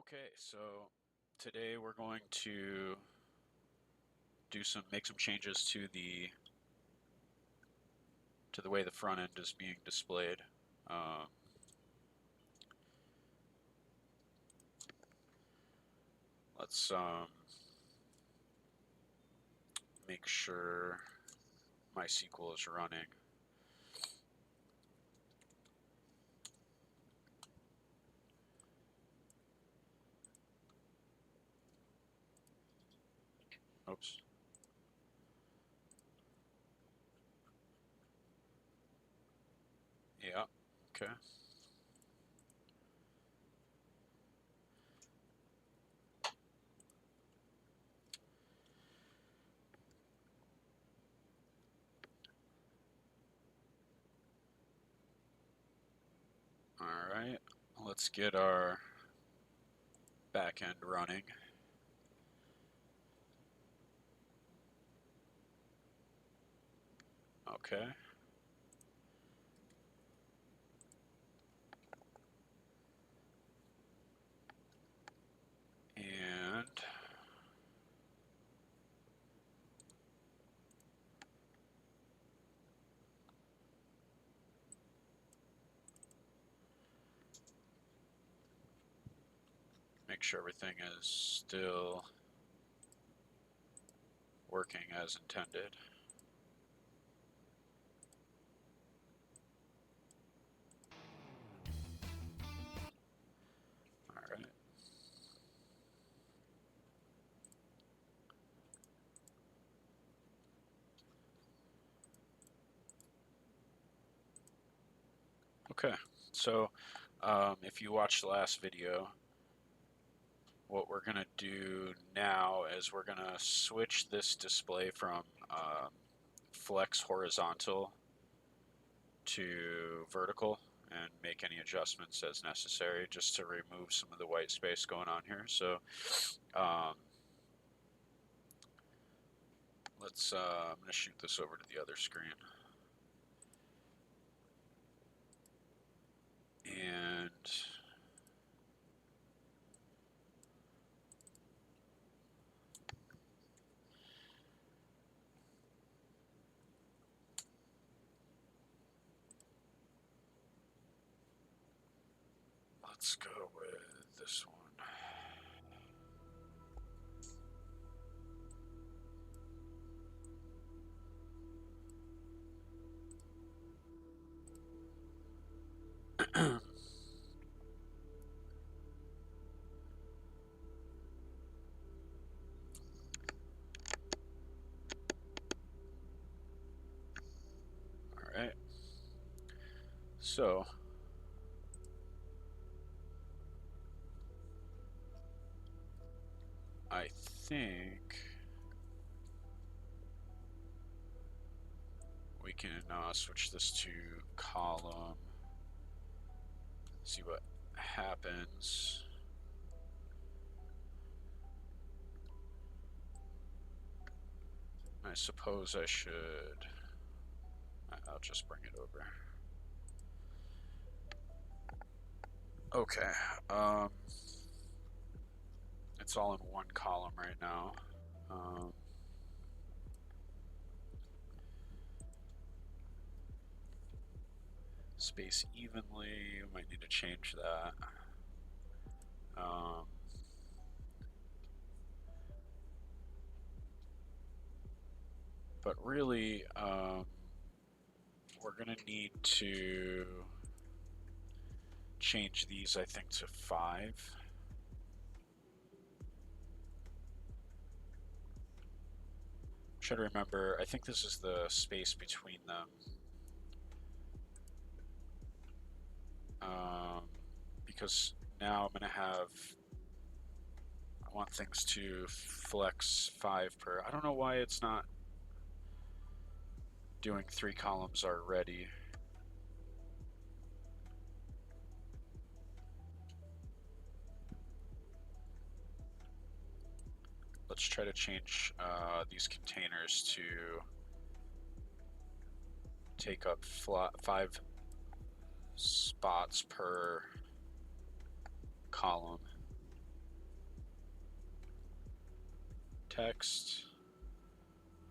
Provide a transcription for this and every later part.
Okay, so today we're going to make some changes to the way the front end is being displayed. Um, let's make sure MySQL is running. Oops. Yeah. Okay. All right. Let's get our back end running. Okay. And make sure everything is still working as intended. All right. Okay. So if you watched the last video, what we're going to do now is we're going to switch this display from flex horizontal to vertical and make any adjustments as necessary just to remove some of the white space going on here. So um, I'm going to shoot this over to the other screen. And let's go with this one. All right. So I think we can switch this to column, see what happens. I suppose I should, I'll just bring it over. Okay, it's all in one column right now. Space evenly, we might need to change that. But really, we're gonna need to change these, I think, to 5. Try to remember, I think this is the space between them. Because now I'm gonna have, I want things to flex 5 per. I don't know why it's not doing 3 columns already. Let's try to change these containers to take up 5 spots per column. text,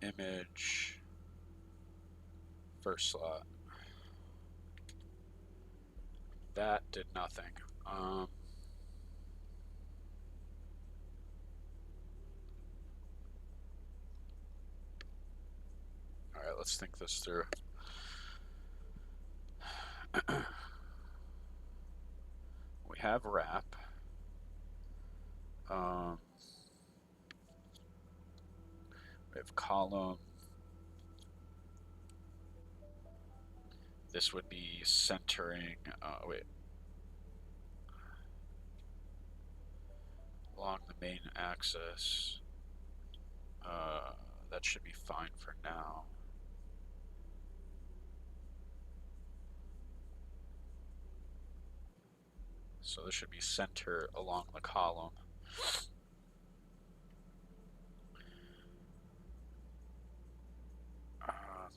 image, first slot. That did nothing. All right, let's think this through. We have wrap. We have column. This would be centering, wait, along the main axis. That should be fine for now. So this should be center along the column.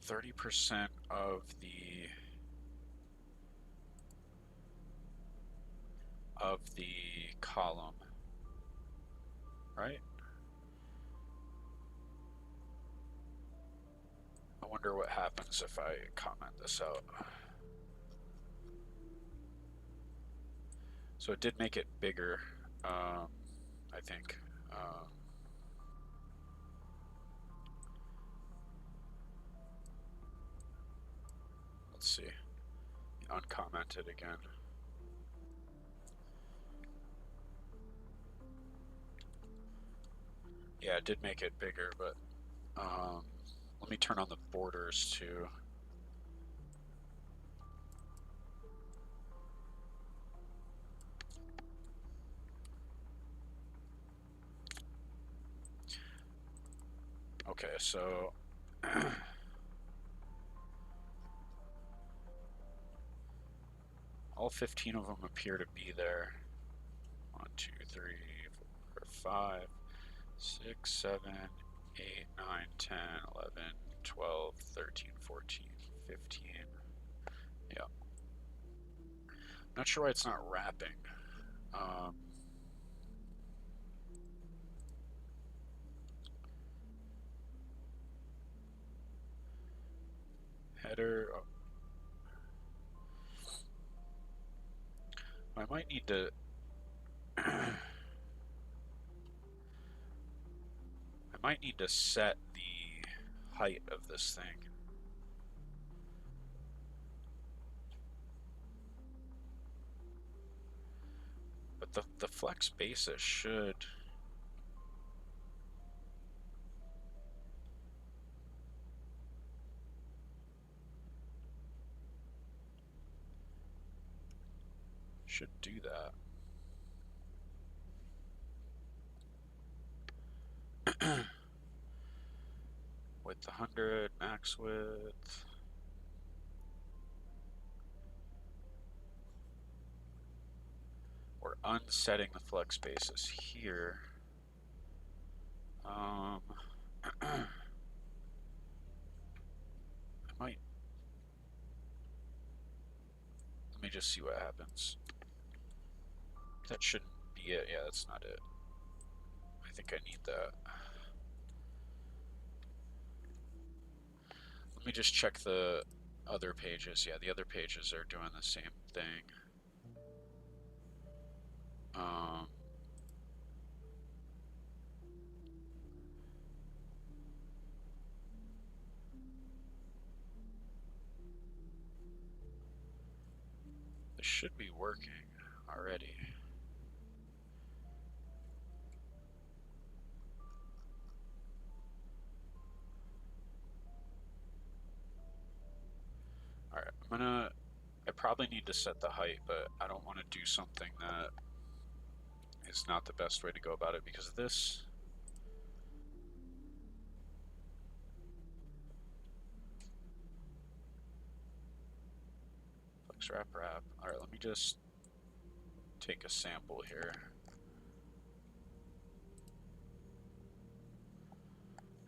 30% of the column, right? I wonder what happens if I comment this out. So it did make it bigger, I think. Let's see. Uncommented again. Yeah, it did make it bigger, but let me turn on the borders too. Okay, so all 15 of them appear to be there. 1, 2, 3, 4, 5, 6, 7, 8, 9, 10, 11, 12, 13, 14, 15. Yeah. Not sure why it's not wrapping. Header. Oh. I might need to set the height of this thing. But the flex basis should do that. Width 100, max width. We're unsetting the flex basis here. I might. Let me just see what happens. That shouldn't be it. Yeah, that's not it. I think I need that. Let me just check the other pages. Yeah, the other pages are doing the same thing. This should be working already. Alright, I probably need to set the height, but I don't want to do something that is not the best way to go about it because of this. Flex wrap. Alright, let me just take a sample here.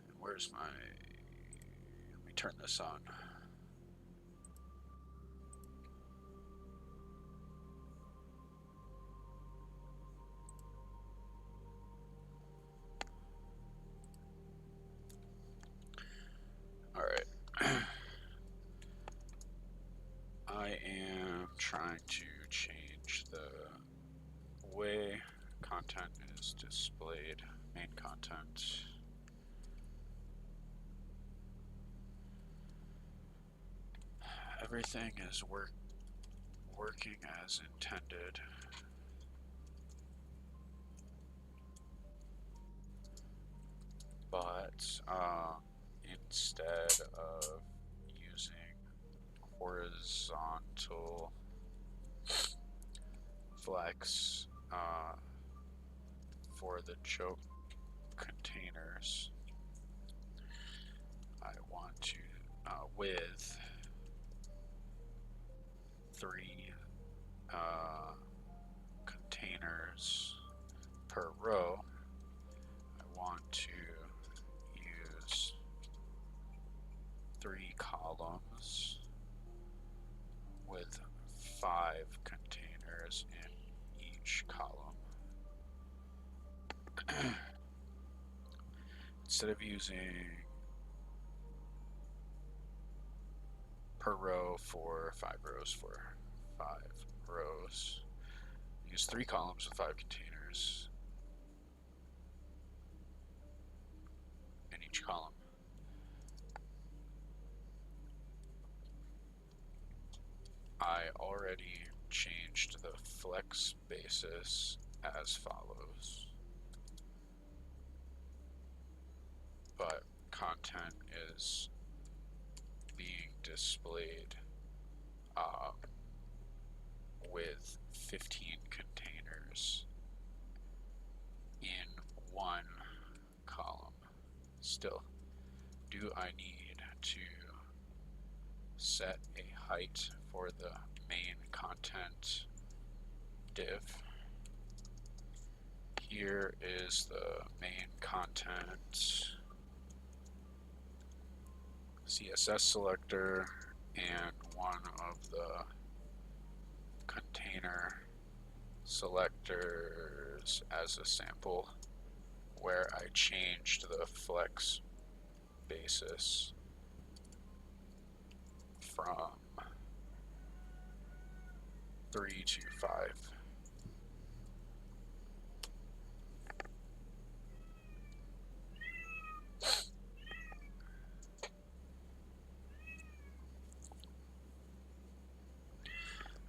And where's my... Let me turn this on. to change the way content is displayed, main content. Everything is working as intended. But instead of using horizontal flex for the choke containers, I want to with 3 containers per row, I want to use 3 columns with 5 containers in each column. Instead of using per row for 5 rows for 5 rows, use 3 columns with 5 containers in each column. I already changed the flex basis as follows, but content is being displayed with 15 containers in one column. Still, do I need to set a height for the main content div? Here is the main content CSS selector and one of the container selectors as a sample where I changed the flex basis from 3 to 5.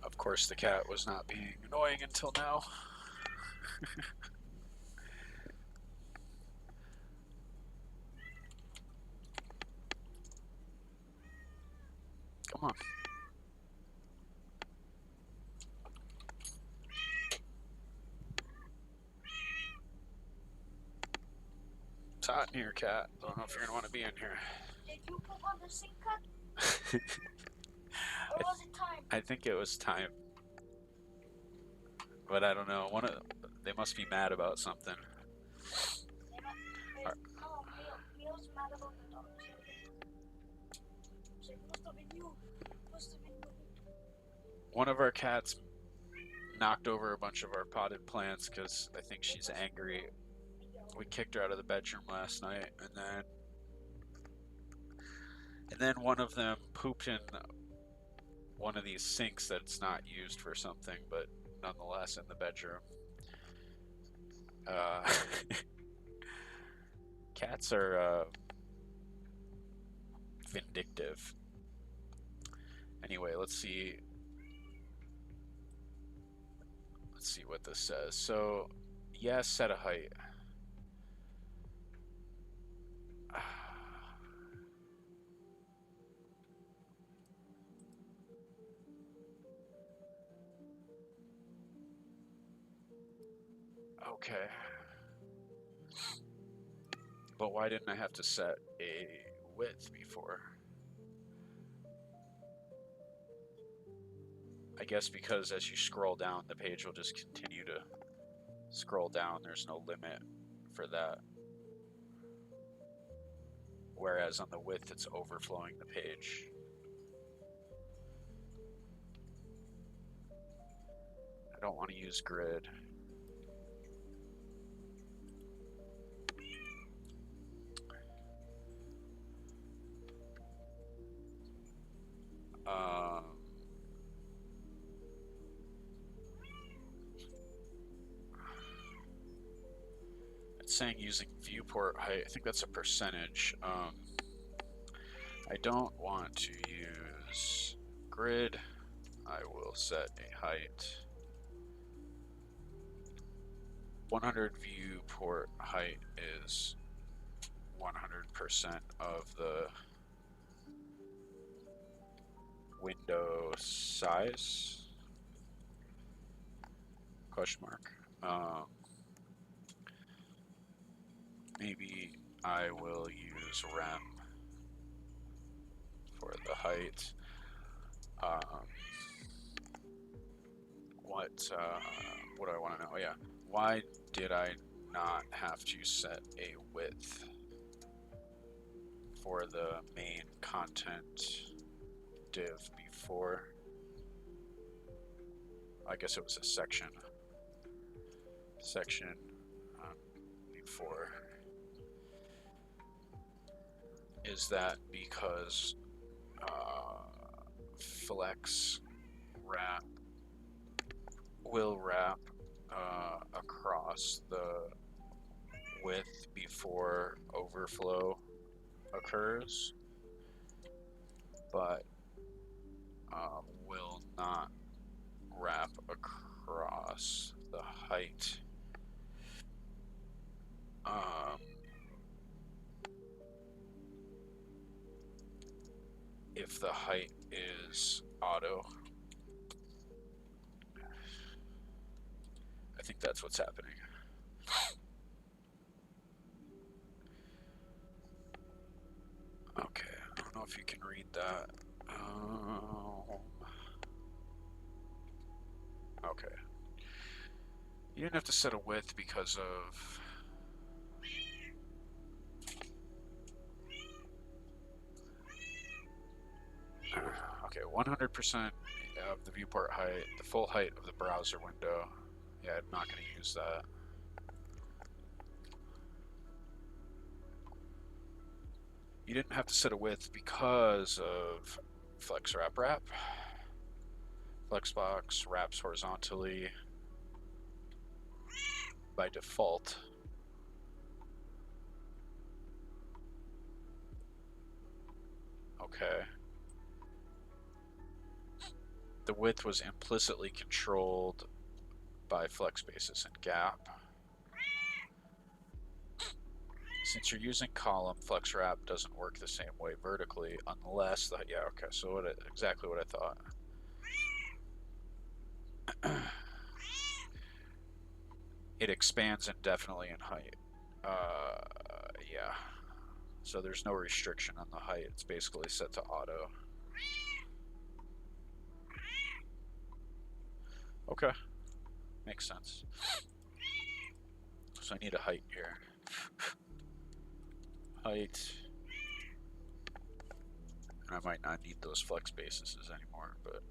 Of course, the cat was not being annoying until now. Come on. It's hot in here, cat. Don't know if you're gonna want to be in here. Did you poop on the sink cut? Or was it time? I think it was time, but I don't know. They must be mad about something. No, Mio's mad about the dog. So it must have been you. Must have been you. One of our cats knocked over a bunch of our potted plants because I think she's angry. We kicked her out of the bedroom last night, and then one of them pooped in one of these sinks that's not used for something, but nonetheless in the bedroom. Cats are vindictive. Anyway, let's see what this says. So, yes, set a height. Okay. But why didn't I have to set a width before? I guess because as you scroll down, the page will just continue to scroll down. There's no limit for that. Whereas on the width, it's overflowing the page. I don't want to use grid. It's saying using viewport height. I think that's a percentage. I don't want to use grid. I will set a height. 100 viewport height is 100% of the window size? Question mark. Maybe I will use rem for the height. Um, what do I want to know? Oh, yeah. Why did I not have to set a width for the main content div before? I guess it was a section. Section before. Is that because flex wrap will wrap across the width before overflow occurs, but will not wrap across the height. Um, if the height is auto. I think that's what's happening. Okay, I don't know if you can read that. Okay. You didn't have to set a width because of... Okay, 100% of the viewport height, the full height of the browser window. Yeah, I'm not going to use that. You didn't have to set a width because of flex wrap wrap. Flexbox wraps horizontally by default. Okay. The width was implicitly controlled by flex basis and gap. Since you're using column, flex wrap doesn't work the same way vertically unless the, yeah, okay, so exactly what I thought. It expands indefinitely in height. Yeah. So there's no restriction on the height. It's basically set to auto. Okay, makes sense. So I need a height here. Height. And I might not need those flex bases anymore, but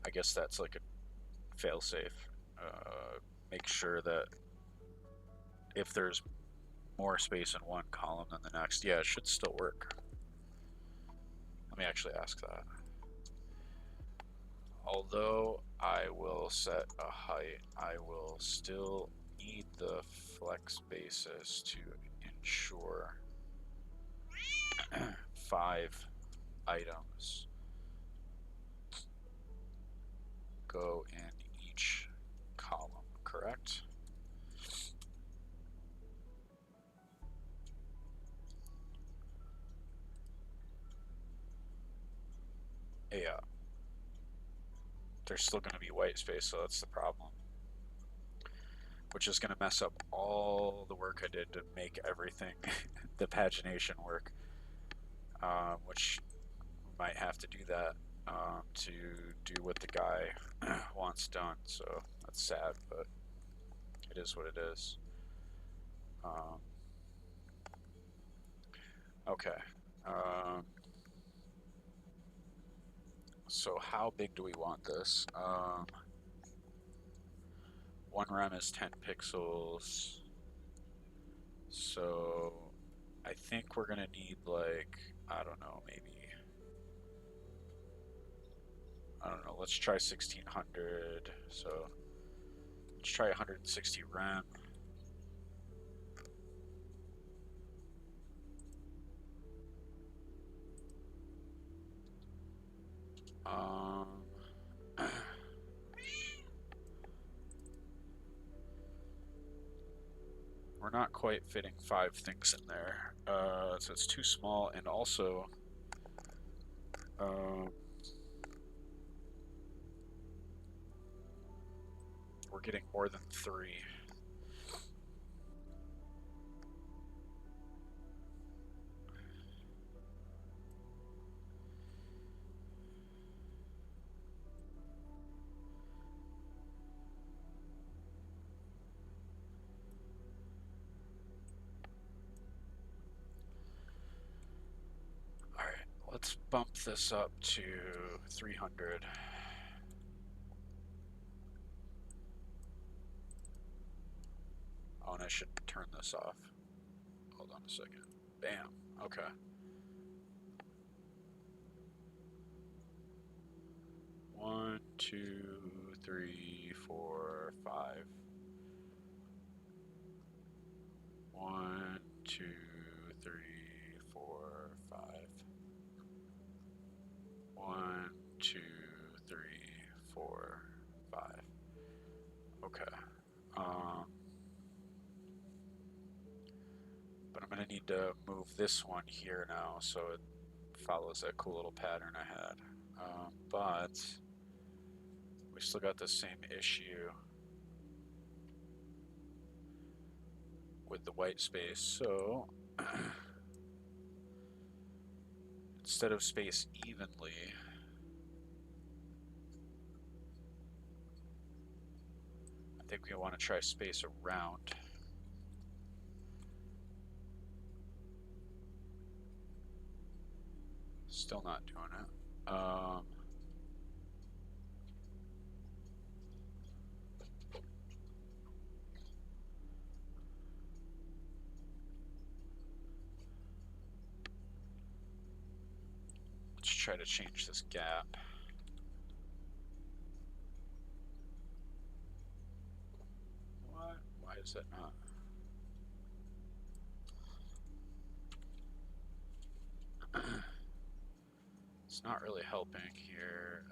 I guess that's like a failsafe. Make sure that if there's more space in one column than the next, yeah, it should still work. Let me actually ask that. Although I will set a height, I will still need the flex basis to ensure 5 items go in each column, correct? Yeah, there's still going to be white space, so that's the problem. Which is going to mess up all the work I did to make everything, the pagination work, which might have to do that to do what the guy wants done. So that's sad, but it is what it is. Okay. So how big do we want this? 1 rem is 10 pixels. So I think we're gonna need like, I don't know, maybe, I don't know, let's try 1600. So let's try 160 rem. Um, we're not quite fitting 5 things in there, so it's too small, and also um, we're getting more than 3. Alright, let's bump this up to 300. Oh, and I should turn this off. Hold on a second. Bam. Okay. 1, 2, 3, 4, 5. 1, 2, 3, 4, 5. 1, 2, 3, 4, 5. Okay. Um, but I'm gonna need to move this one here now so it follows that cool little pattern I had. But we still got the same issue with the white space. So instead of space evenly, I think we want to try space around. Still not doing it. Let's try to change this gap. What? Why is that not? It's not really helping here.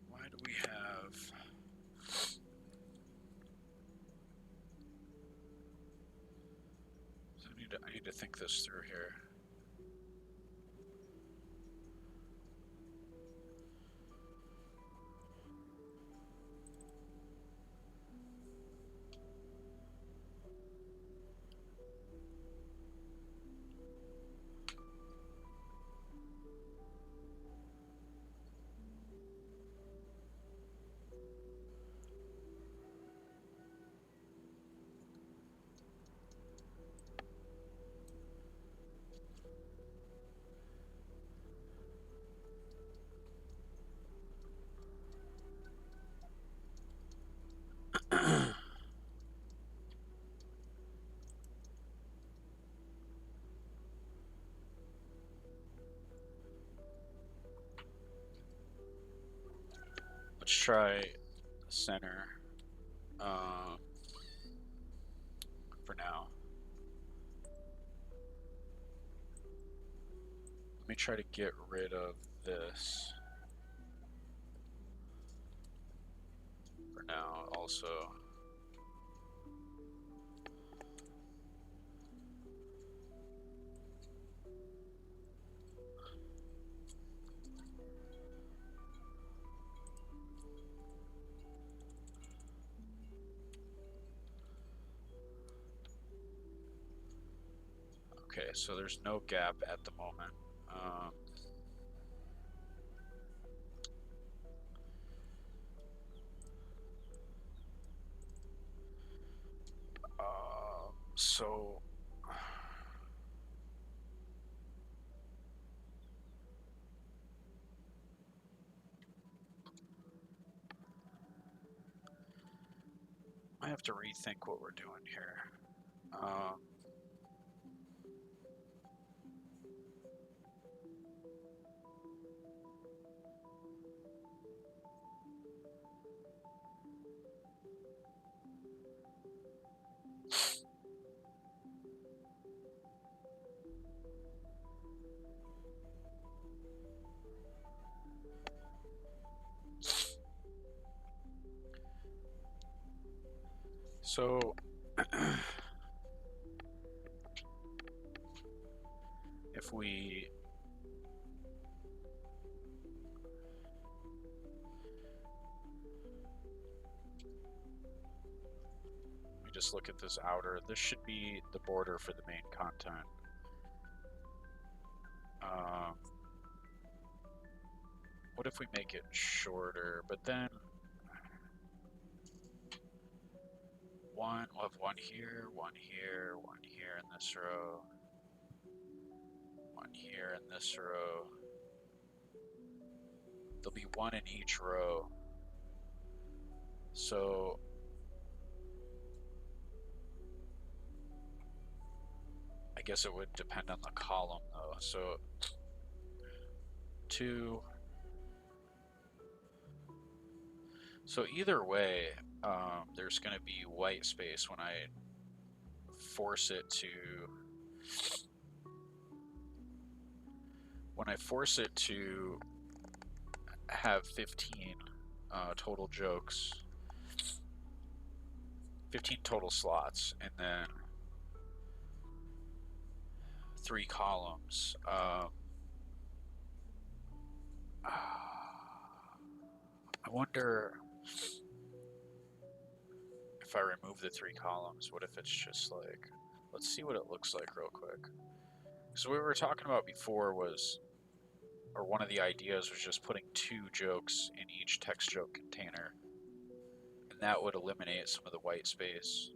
Why do we have? I need to think this through here. Let's try center um, for now. Let me try to get rid of this for now also. Okay, so there's no gap at the moment. So I have to rethink what we're doing here. So if we just look at this outer, this should be the border for the main content. What if we make it shorter, but then we'll have one here, one here, one here in this row, one here in this row. There'll be one in each row. So I guess it would depend on the column though. So two. So either way, there's going to be white space when I force it to have 15 total jokes, 15 total slots, and then 3 columns. I wonder if I remove the 3 columns, what if it's just like, let's see what it looks like real quick. So what we were talking about before was, or one of the ideas was just putting 2 jokes in each text joke container, and that would eliminate some of the white space.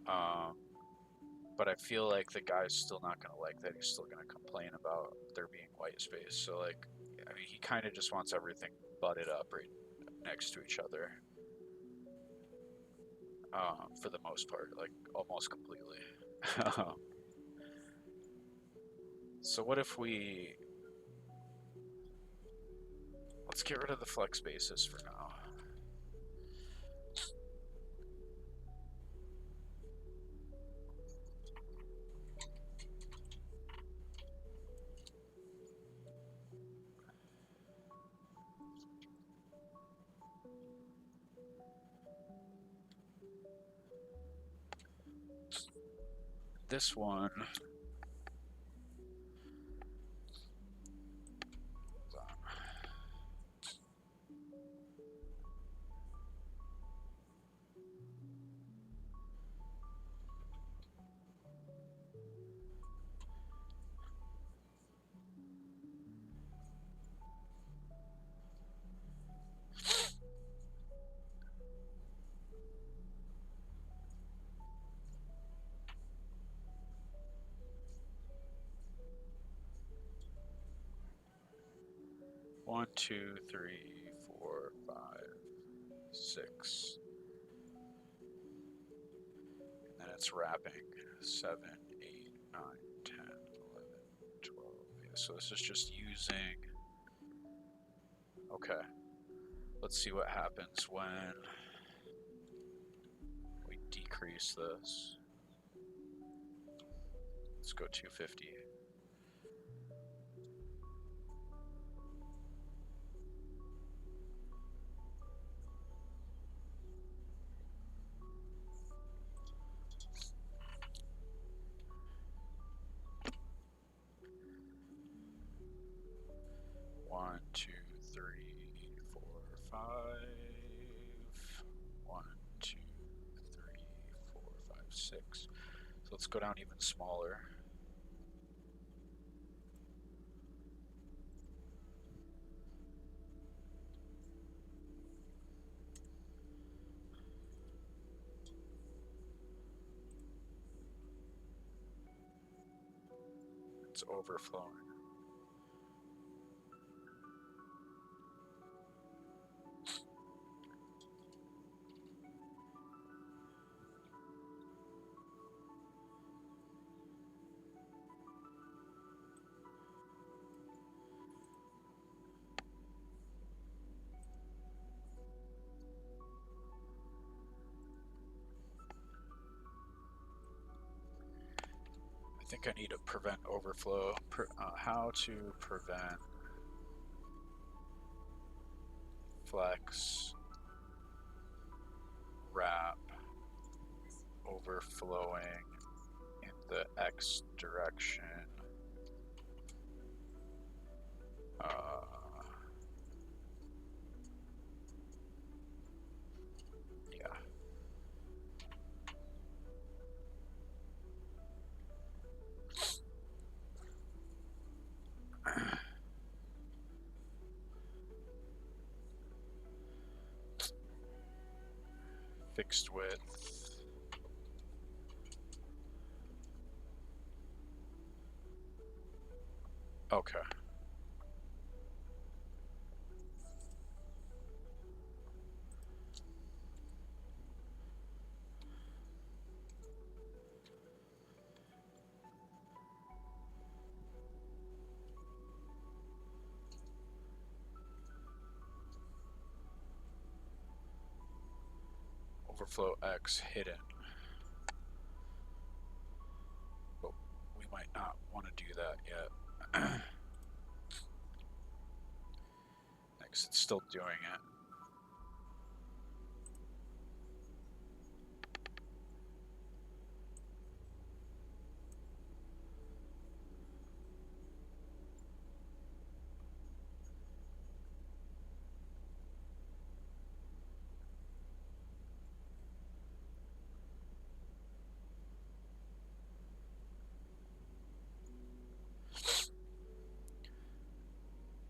But I feel like the guy's still not going to like that. He's still going to complain about there being white space. So like, I mean, he kind of just wants everything butted up right next to each other. For the most part, like almost completely. So what if let's get rid of the flex basis for now. This one, 1, 2, 3, 4, 5, 6, and then it's wrapping 7, 8, 9, 10, 11, 12. Yeah, so this is just using. Okay, let's see what happens when we decrease this. Let's go 250. One, two, three, four, 5. 1, 2, 3, 4, 5, 6. So let's go down even smaller. It's overflowing. think I need to prevent overflow. How to prevent flex wrap overflowing in the X direction. Yeah. Fixed width. Okay. Overflow X hidden. But we might not want to do that yet. Next, it's still doing it.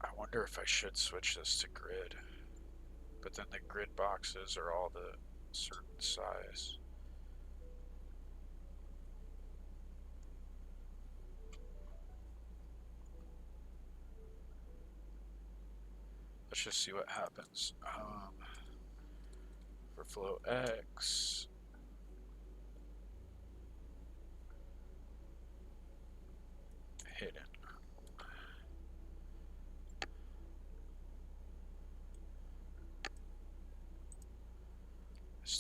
I wonder if I should switch this to grid. But then the grid boxes are all the certain size. Let's just see what happens. Overflow X. Hidden.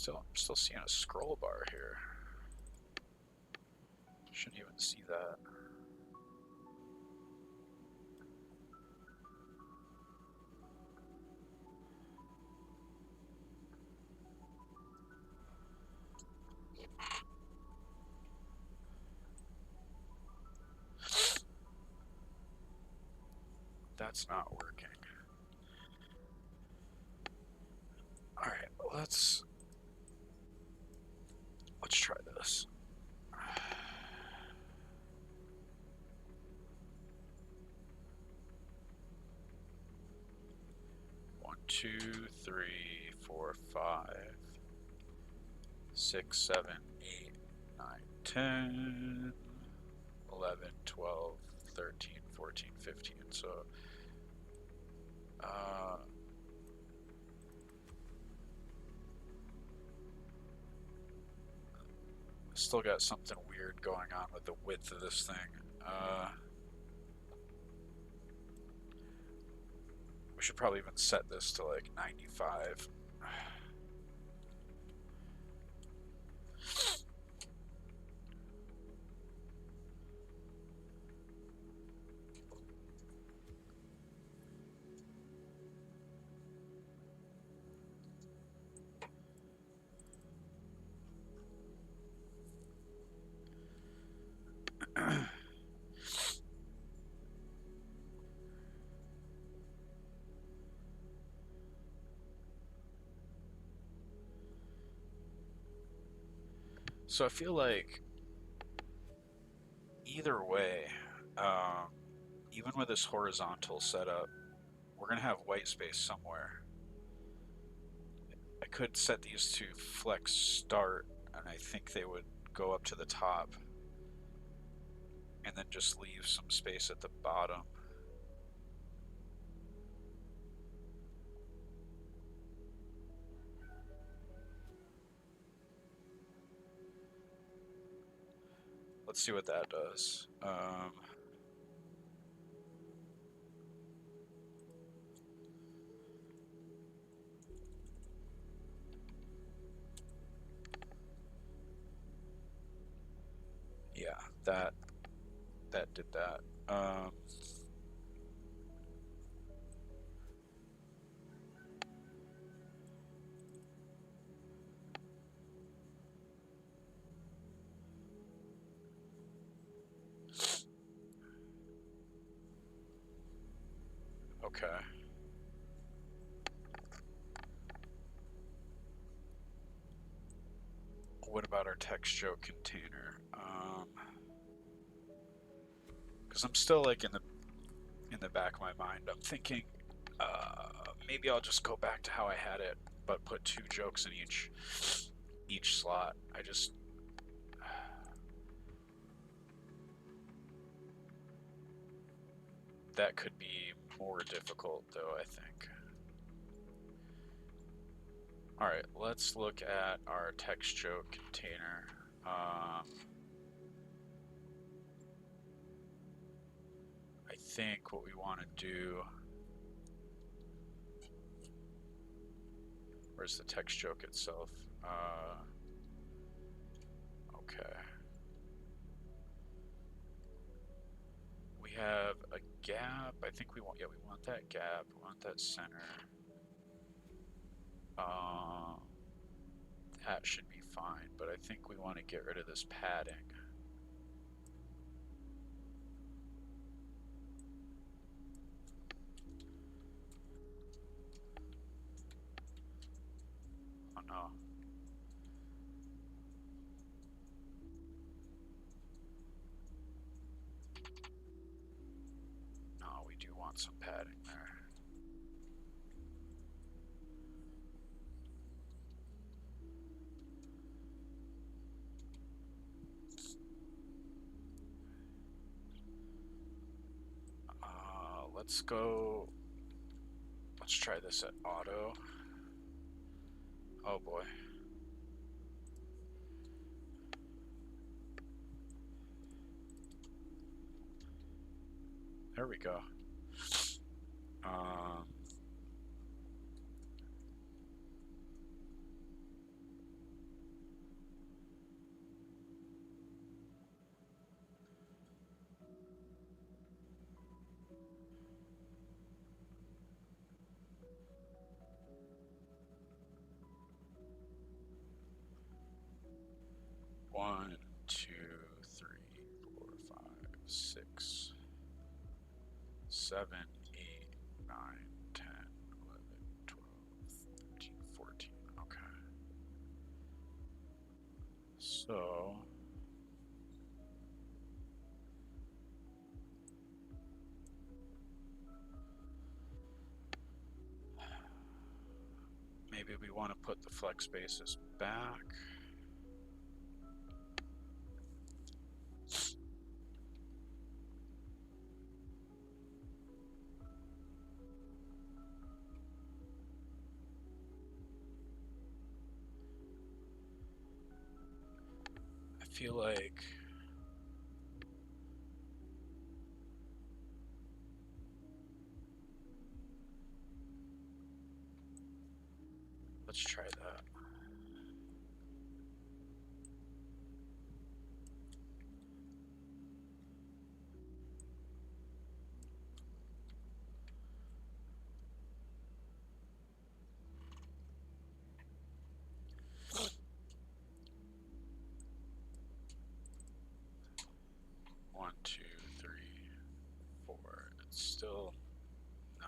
I'm still seeing a scroll bar here. Shouldn't even see that. That's not working. Alright, let's try this. 1, 2, 3, 4, 5, 6, 7, 8, 9, 10, 11, 12, 13, 14, 15. So still got something weird going on with the width of this thing. We should probably even set this to like 95. So I feel like either way, um, even with this horizontal setup, we're gonna have white space somewhere. I could set these to flex start, and I think they would go up to the top, and then just leave some space at the bottom. Let's see what that does. Yeah, that did that. Um, okay. What about our text joke container? Because I'm still like in the back of my mind, I'm thinking maybe I'll just go back to how I had it, but put 2 jokes in each slot. I just that could be more difficult though, I think. All right, let's look at our text joke container. I think what we want to do. Where's the text joke itself? Okay. We have a gap. I think we want, yeah, we want that gap. We want that center. That should be fine, but I think we want to get rid of this padding. Oh no. No, we do want some padding there. Let's go. Let's try this at auto. Oh boy. There we go. Um, 1, 2, 3, 4, 5, 6, 7, 8, 9, 10, 11, 12, 13, 14. Okay. So maybe we want to put the flex spaces back. I feel like let's try that. One, two, three, four. It's still no.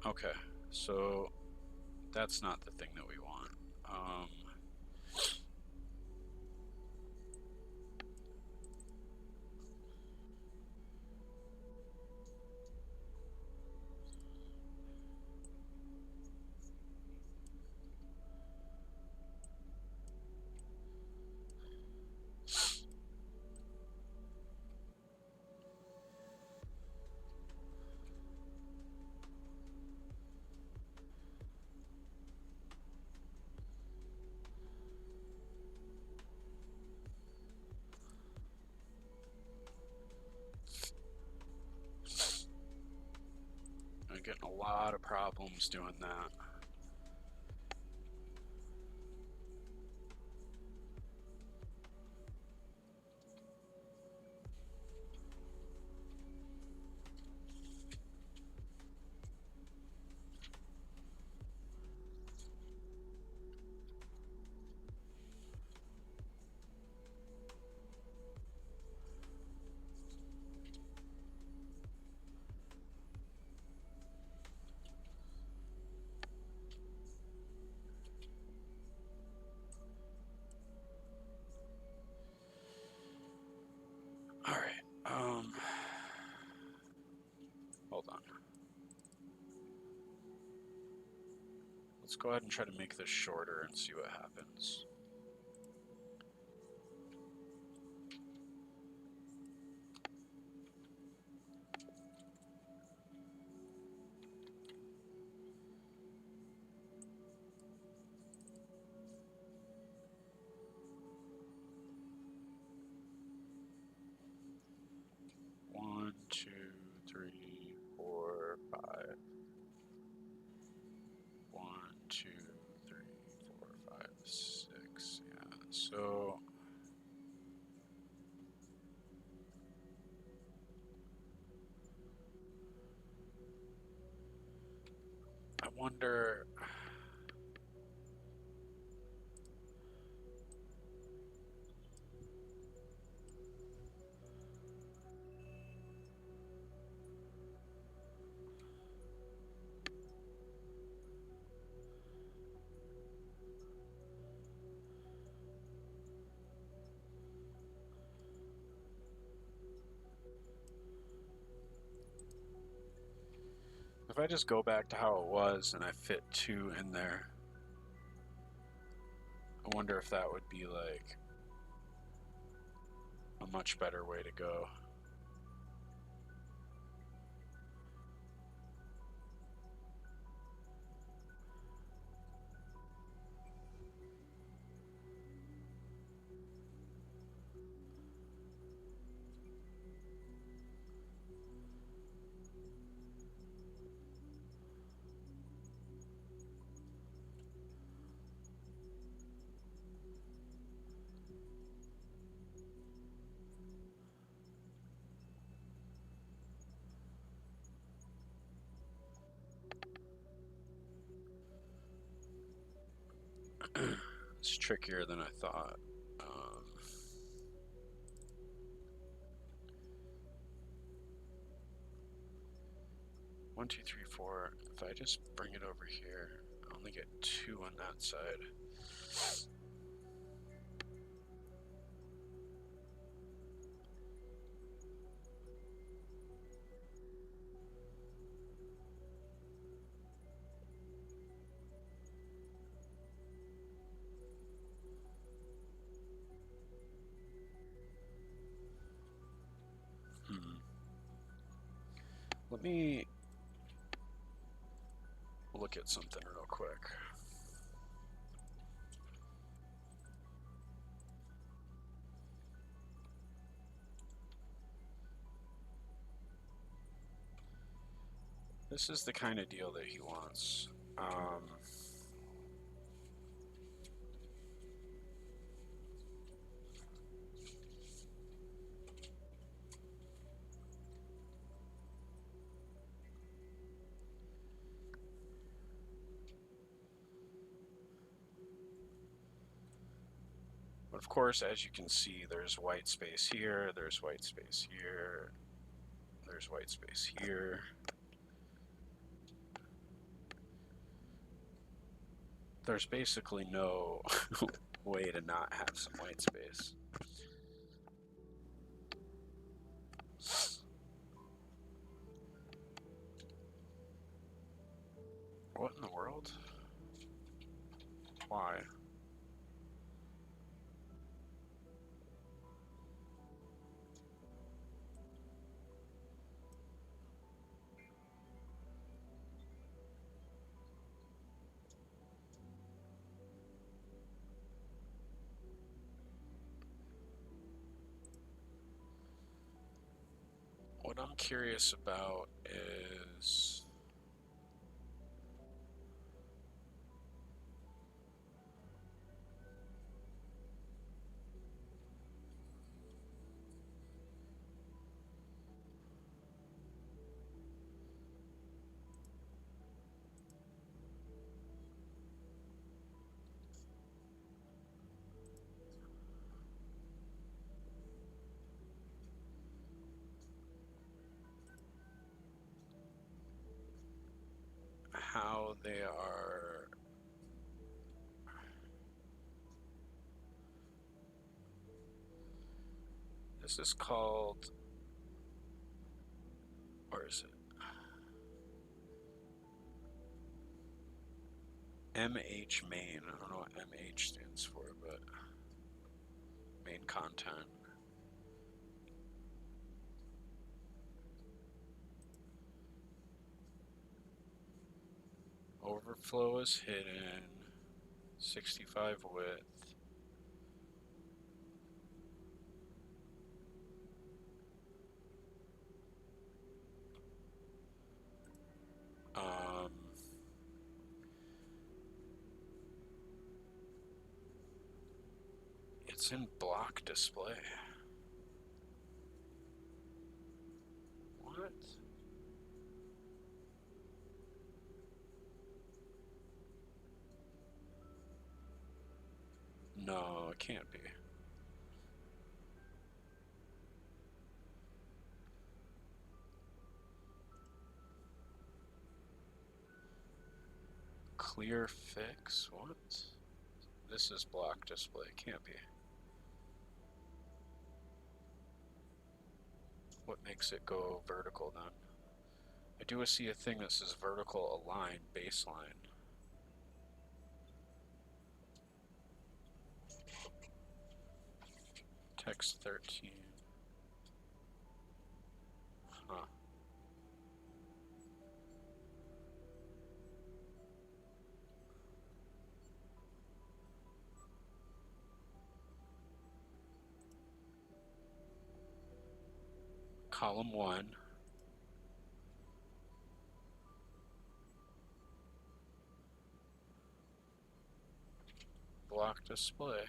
Okay, so that's not the thing that we want. getting a lot of problems doing that. All right. Hold on. Let's go ahead and try to make this shorter and see what happens. One, two, three, four, five. One, two, three, four, five, six. Yeah. So I wonder. If I just go back to how it was and I fit two in there, I wonder if that would be like a much better way to go. It's trickier than I thought. 1, 2, 3, 4. If I just bring it over here, I only get two on that side. Hmm. Let me look at something real quick. This is the kind of deal that he wants. But of course, as you can see, there's white space here, there's white space here, there's white space here. There's basically no way to not have some white space. What in the world? Why? What I'm curious about is They are this is called, or is it MH main? I don't know what MH stands for, but main content. Overflow is hidden. 65 width. Um, it's in block display. What? No, it can't be. Clear fix? What? This is block display. Can't be. What makes it go vertical then? I do see a thing that says vertical align baseline. Text 13. Huh. Column 1. Block display.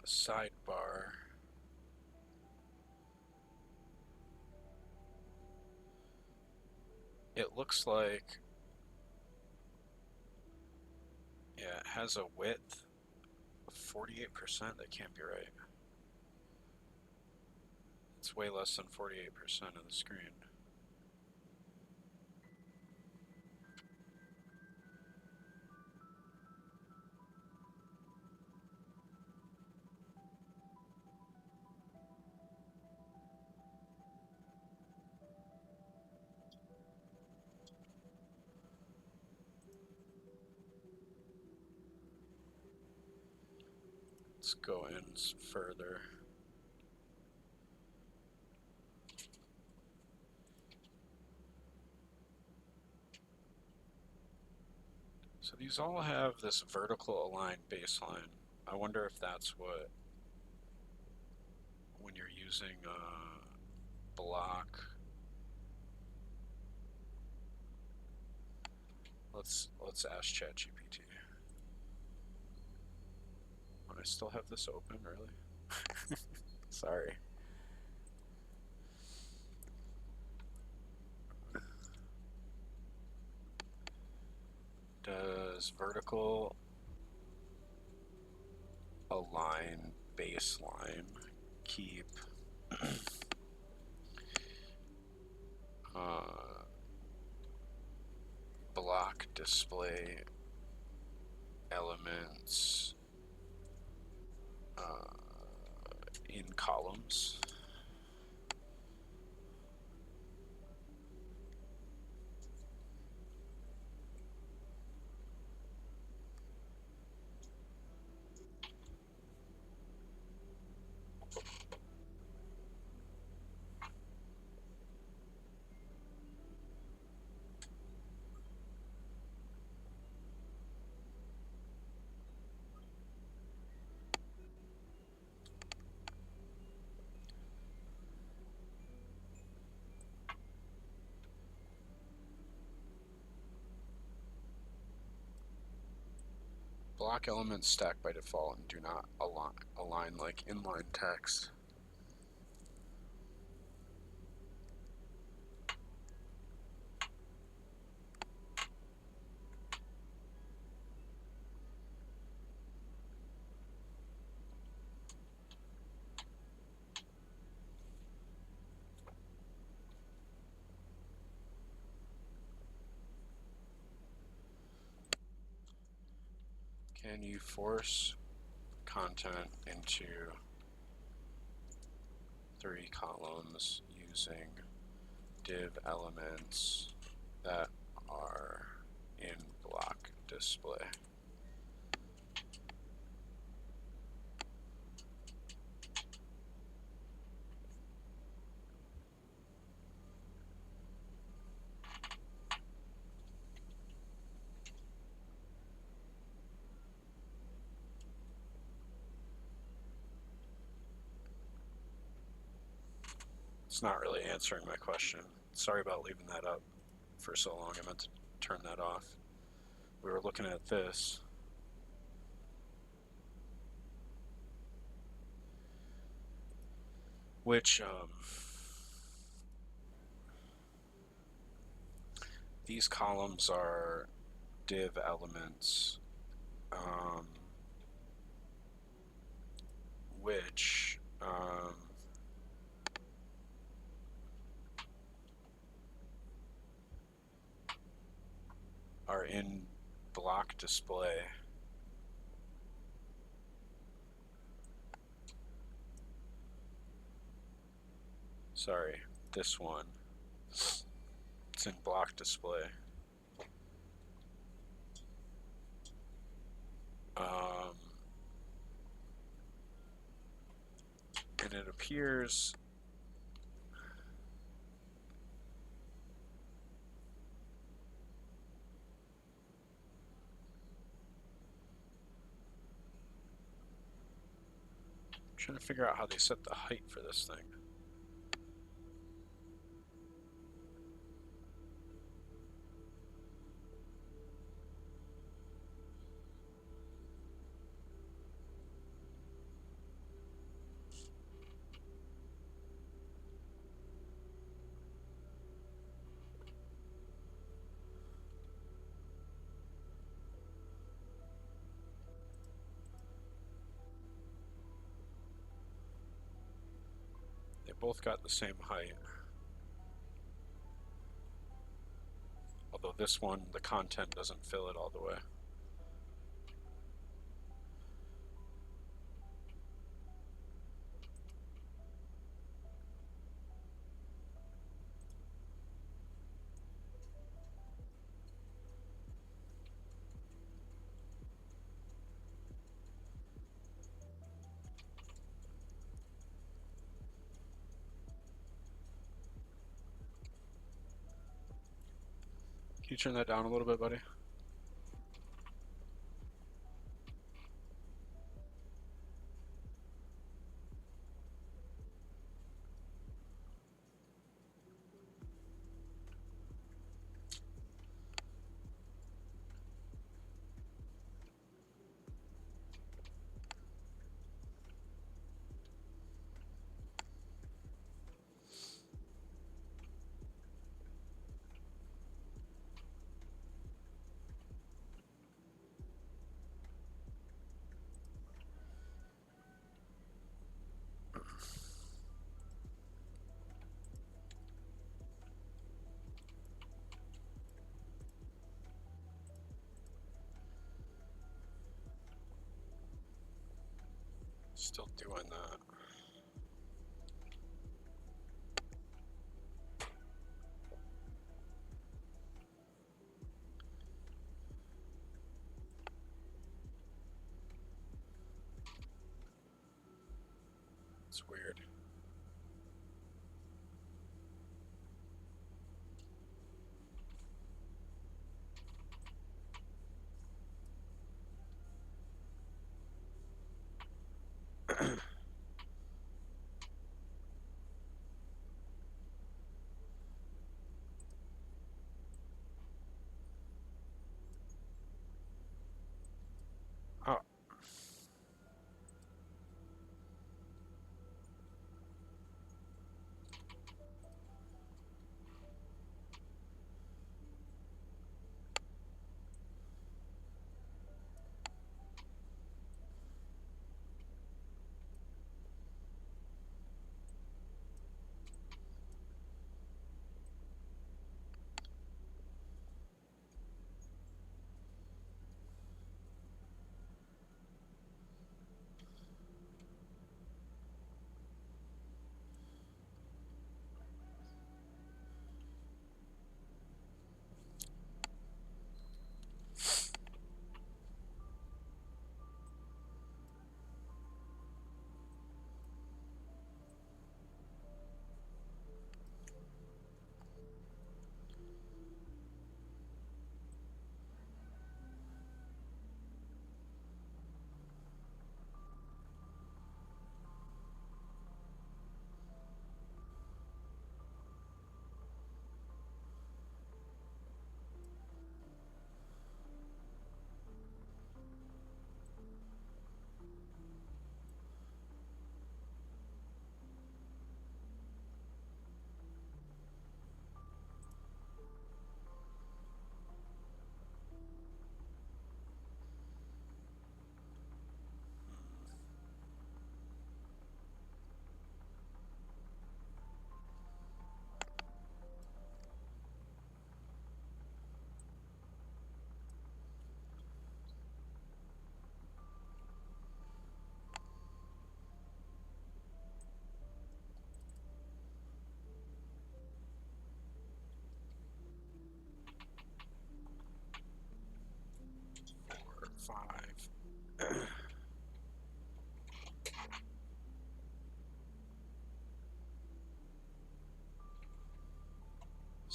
The sidebar. It looks like, yeah, it has a width of 48%. That can't be right. It's way less than 48% of the screen. Let's go in further. So these all have this vertical aligned baseline. I wonder if that's what, when you're using block. Let's ask ChatGPT. When I still have this open, really? Sorry. Does vertical align baseline keep uh, block display elements in columns? Block elements stack by default and do not align like inline text. Can you force content into 3 columns using div elements that are in block display? It's not really answering my question. Sorry about leaving that up for so long. I meant to turn that off. We were looking at this. Which, these columns are div elements, which, are in block display. Sorry, this one. It's in block display. And it appears I'm trying to figure out how they set the height for this thing. They both got the same height. Although this one, the content doesn't fill it all the way. Can you turn that down a little bit, buddy? Still doing that. It's weird. Oh,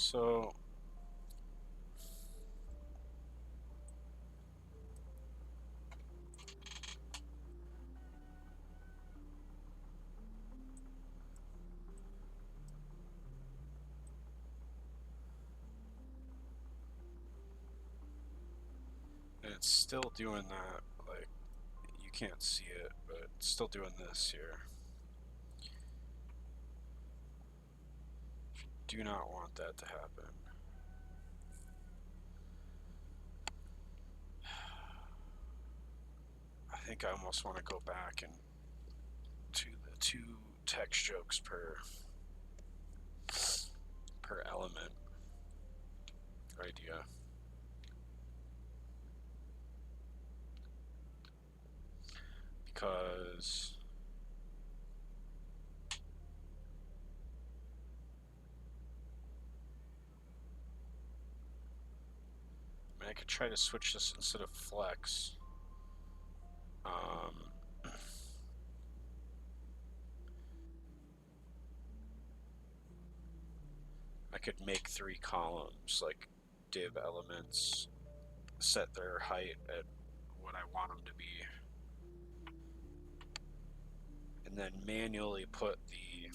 So it's still doing that, like, you can't see it, but it's still doing this here. Do not want that to happen. I think I almost want to go back and to the 2 text jokes per element idea. Because I mean, I could try to switch this instead of flex. I could make 3 columns, like div elements, set their height at what I want them to be, and then manually put the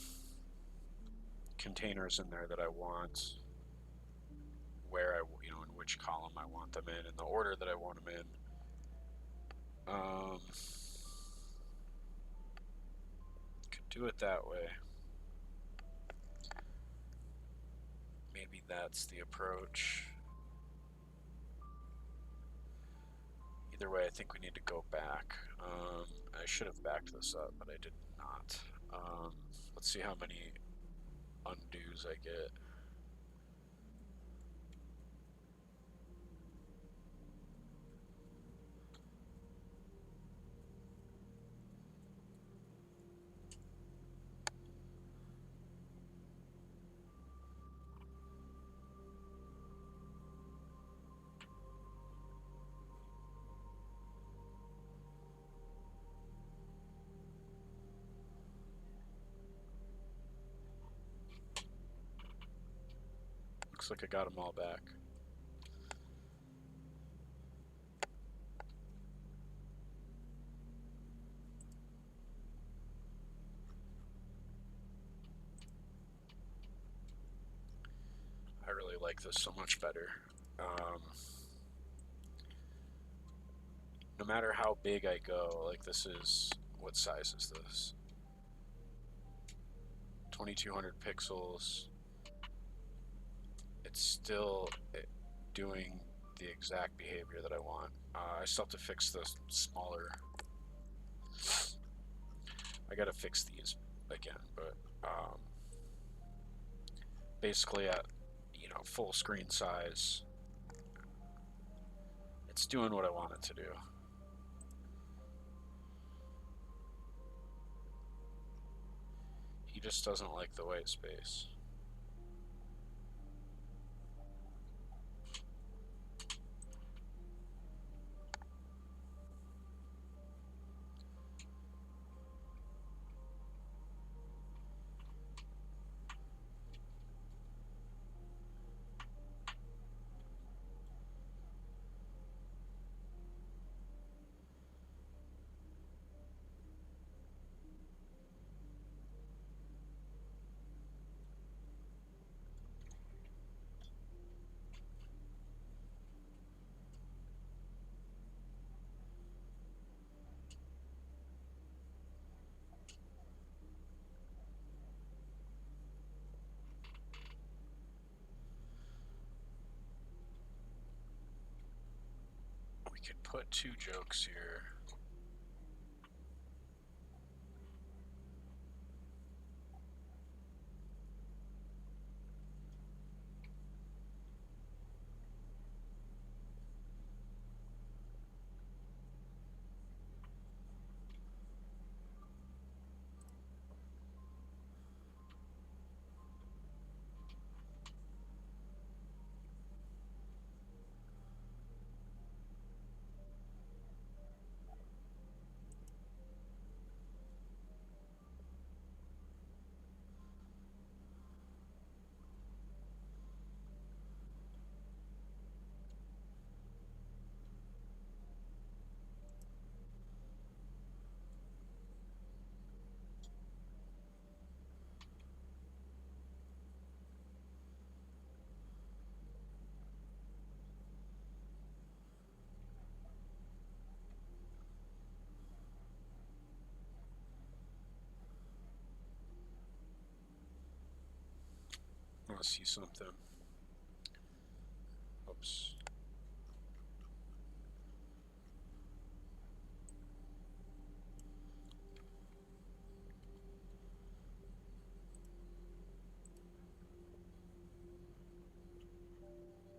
containers in there that I want, where in which column I want them in the order that I want them in. Could do it that way. Maybe that's the approach. Either way, I think we need to go back. I should have backed this up, but I did not. Let's see how many undos I get. Looks like I got them all back. I really like this so much better. No matter how big I go, like this is, what size is this? 2200 pixels. It's still doing the exact behavior that I want. I still have to fix the smaller. I gotta fix these again, but basically at full screen size, it's doing what I want it to do. He just doesn't like the white space. We could put 2 jokes here. want to see something. Oops.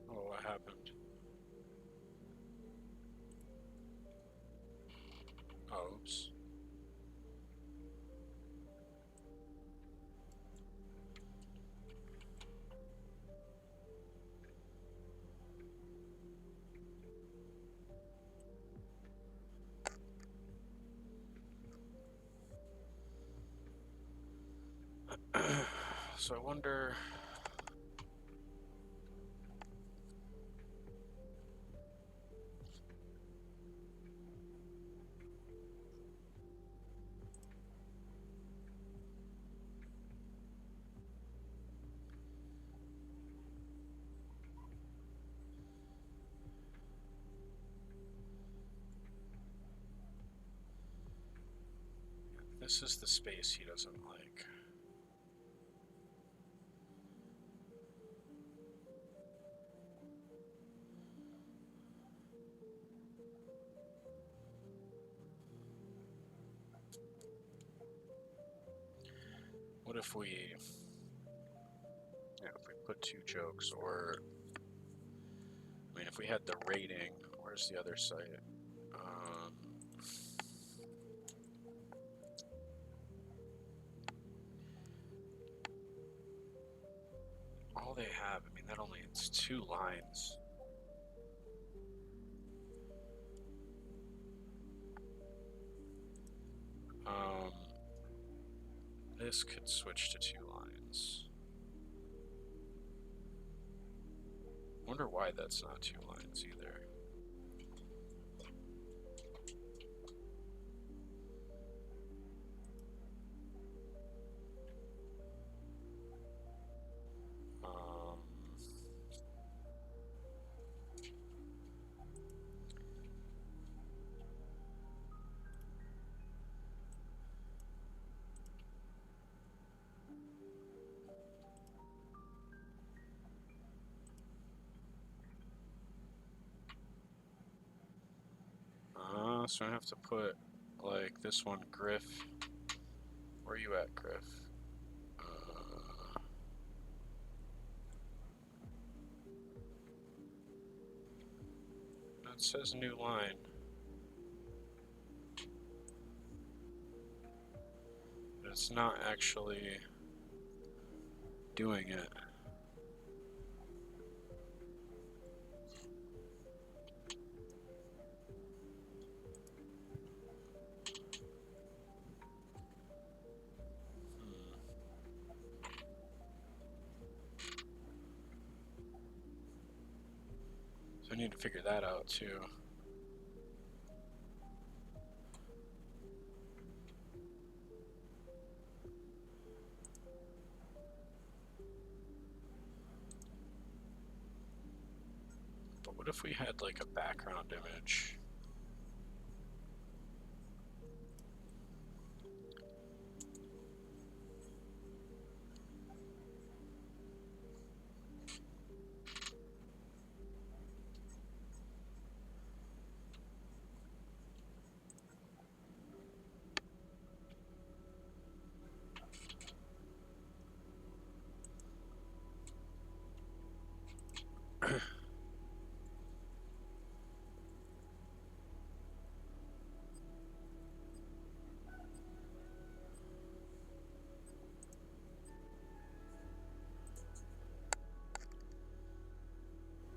Oh, what happened? Oh, oops. So I wonder. This is the space he doesn't like. What if we, if we put two jokes, or, I mean, if we had the rating, where's the other site? All they have, I mean, that only, it's 2 lines. This could switch to 2 lines. Wonder why that's not 2 lines either. So I have to put, like, this one, Griff. Where are you at, Griff? It says new line. But it's not actually doing it. So I need to figure that out too. But what if we had like a background image?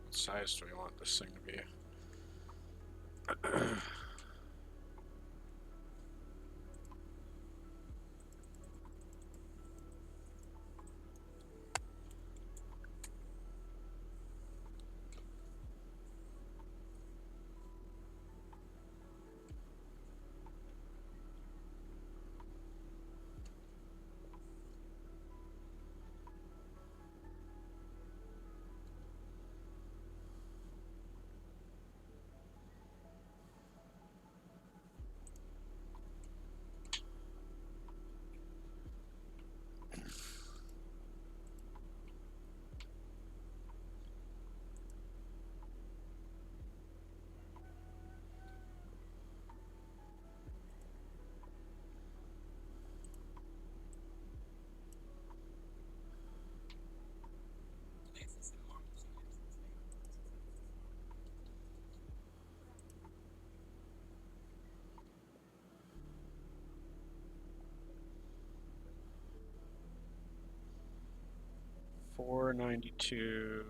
What size do we want this thing to be? 492,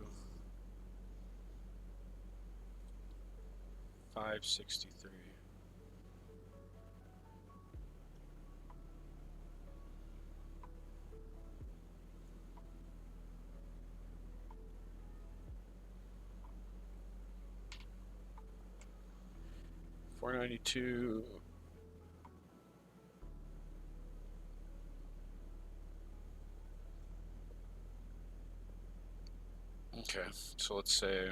563. $492. Okay, so let's say,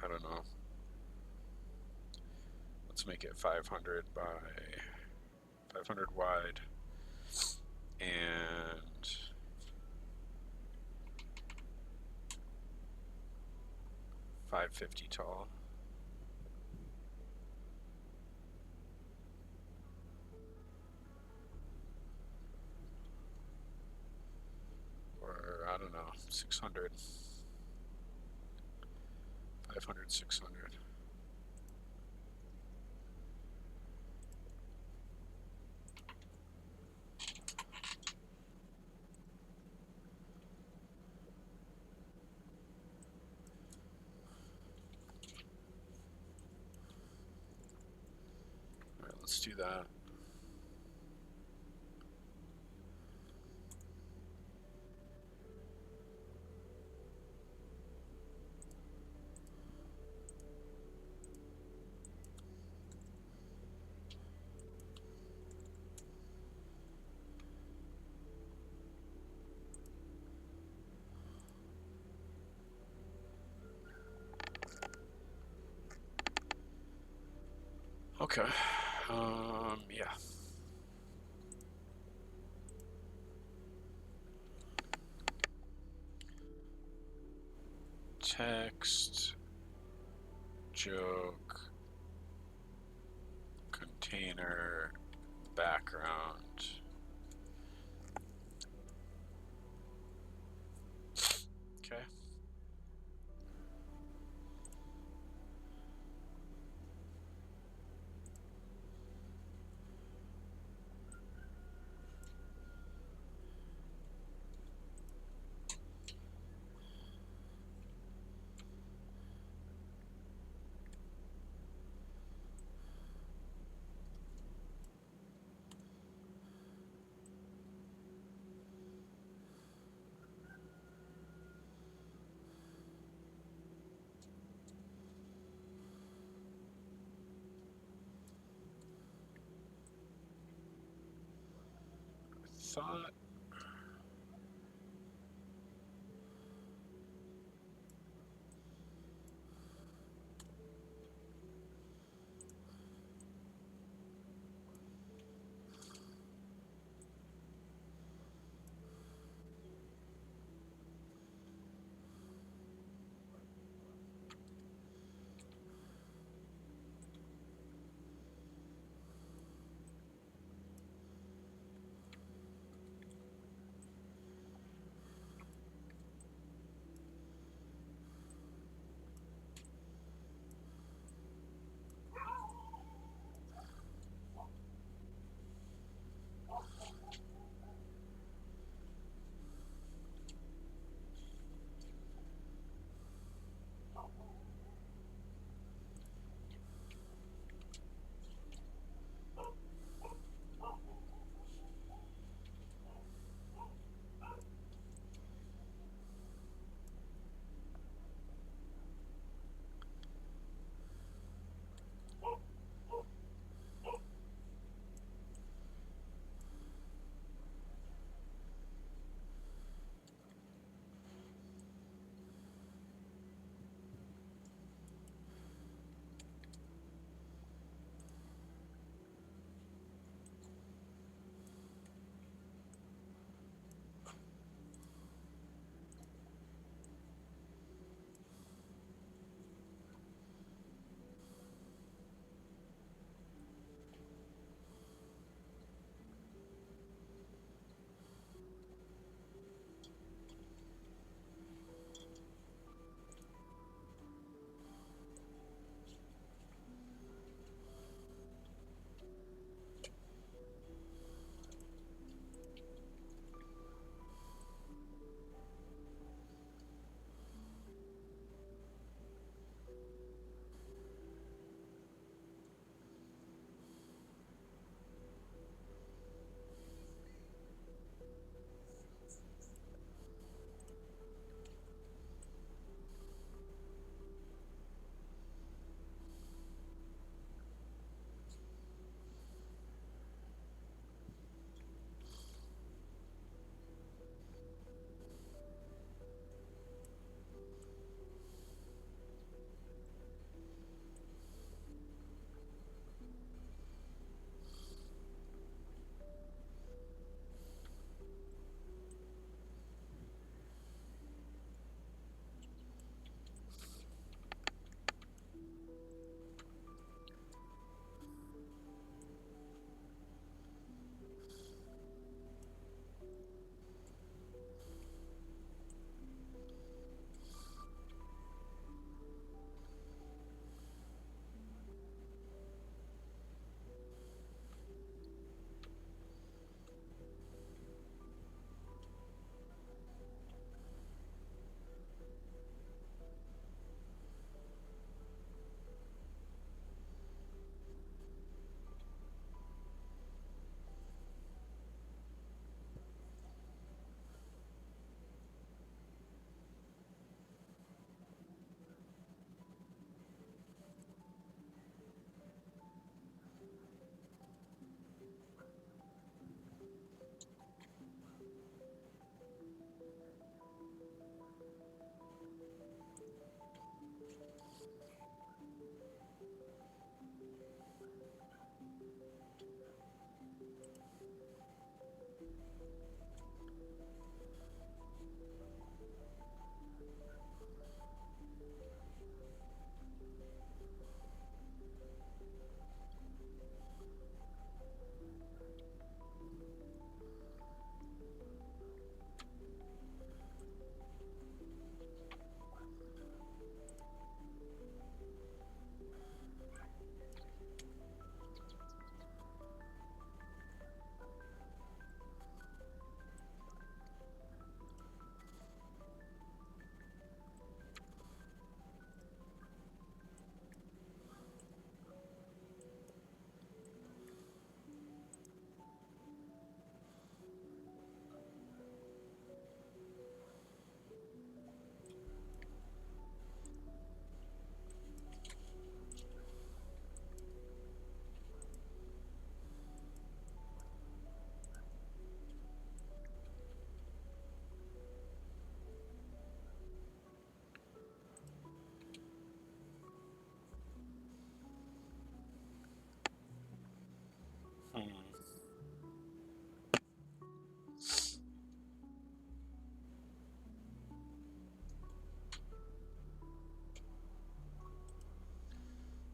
I don't know, let's make it 500 by 500 wide and 550 tall. Or, I don't know, 600. 500, 600. All right, let's do that. Okay. Yeah. Text, joke, container, background. Okay. Thought.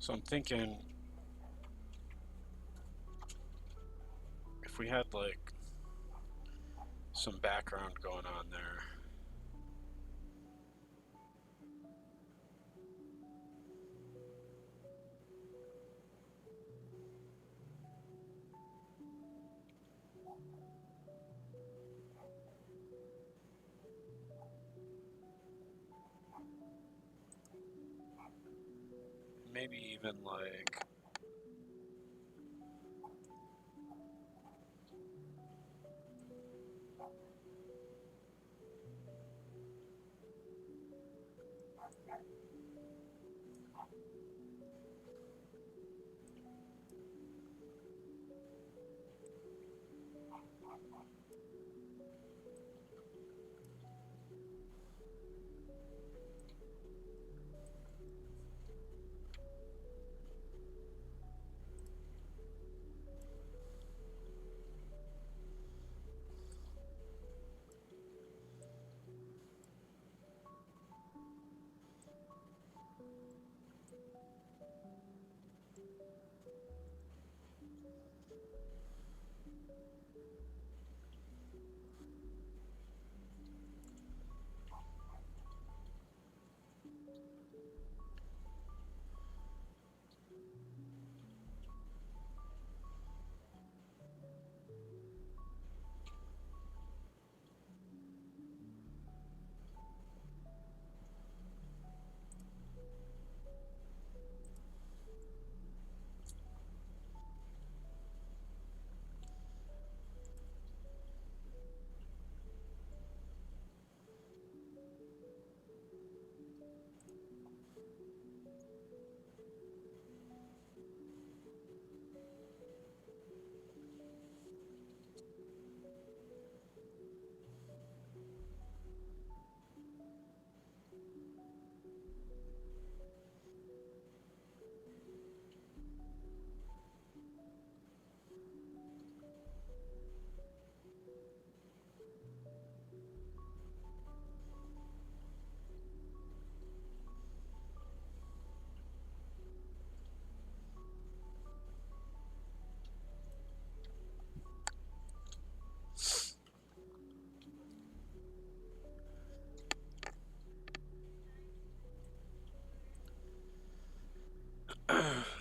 So I'm thinking if we had like some background going on there. Maybe even like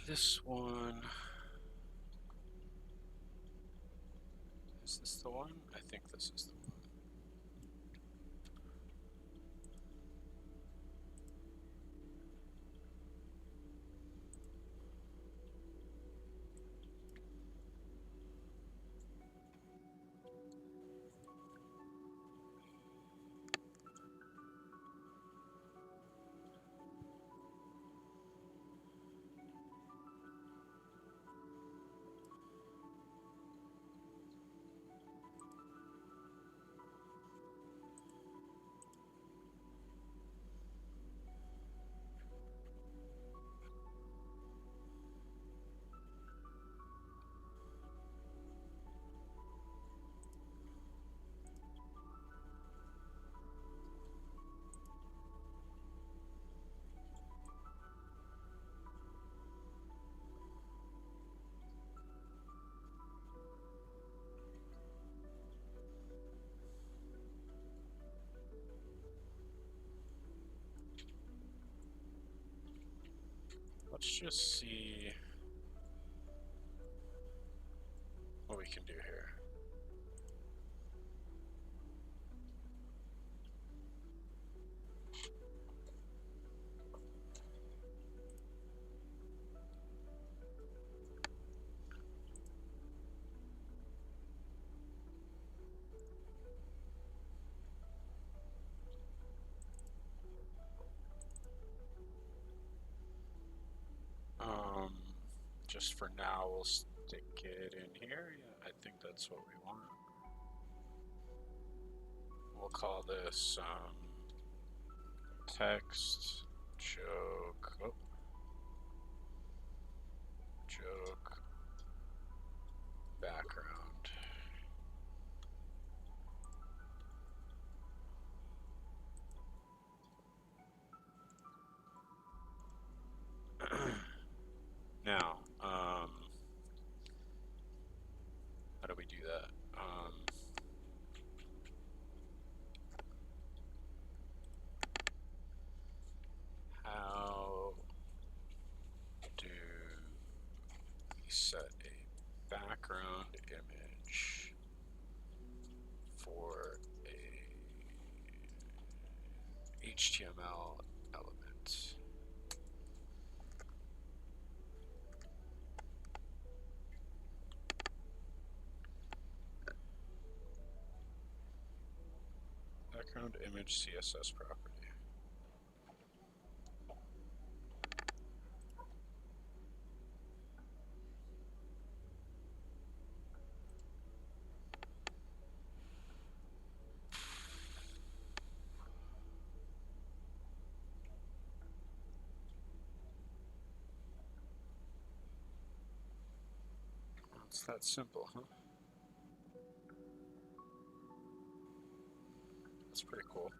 this one. Is this the one? I think this is the one. Let's just see what we can do here. Um, just for now, we'll stick it in here. Yeah, I think that's what we want. We'll call this text joke. Oh, joke background. HTML element. Background image CSS property. It's that simple, huh? That's pretty cool.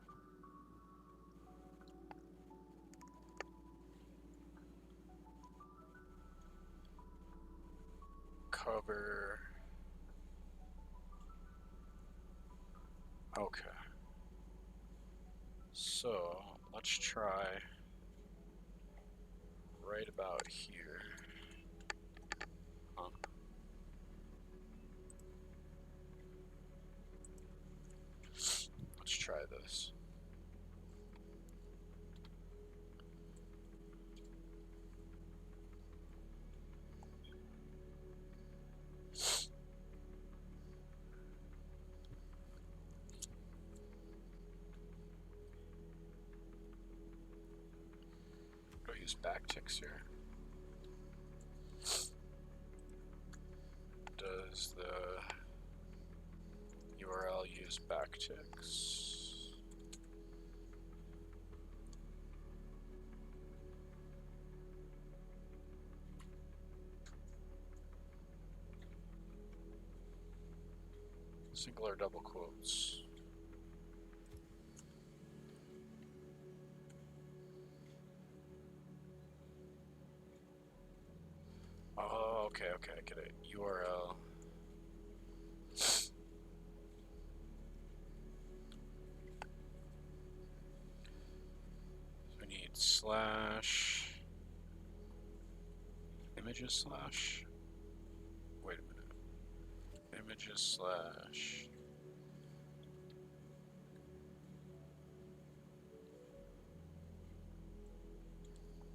Cover. Okay. So let's try right about here. Huh. Let's try this. Do I use backticks here? Does the URL use backticks? Single or double quotes? Oh, okay, I get it. URL. We need slash images slash. Wait a minute. Images slash.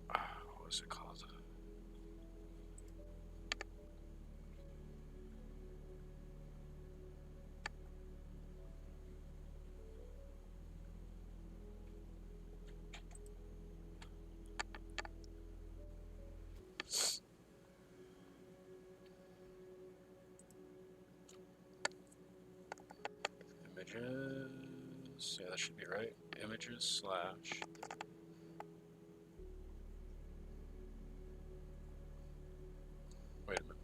What was it called? Images. Yeah, that should be right. Images slash. Wait a minute.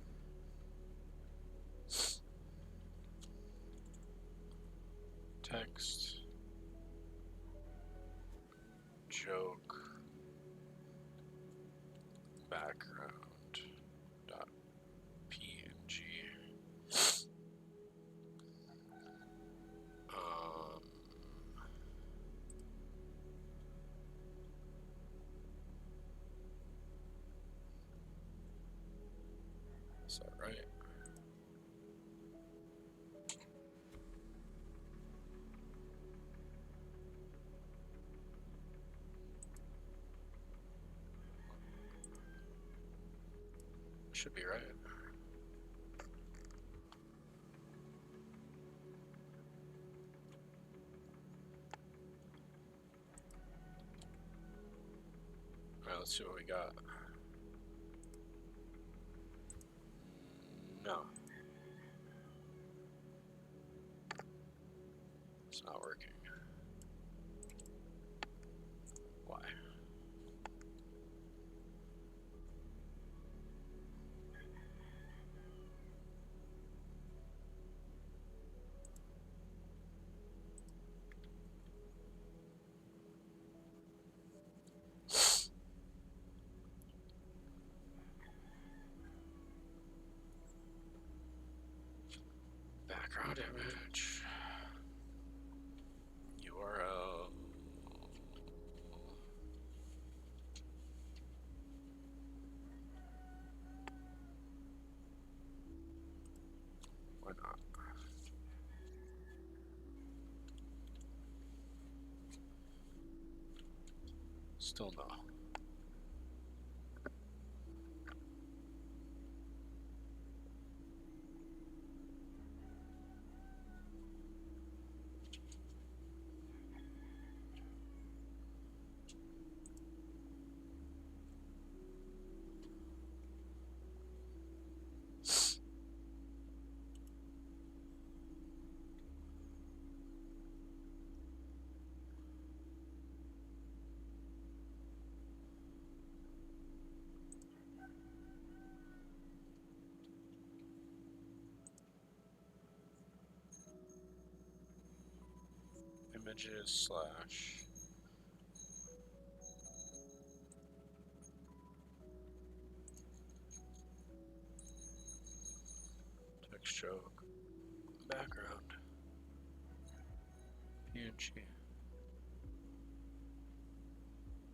Text. Joke. Background. Dot PNG. Um. Is that right? Should be right. Alright, let's see what we got. No. It's not working. Why? Still no. Images slash text stroke background PNG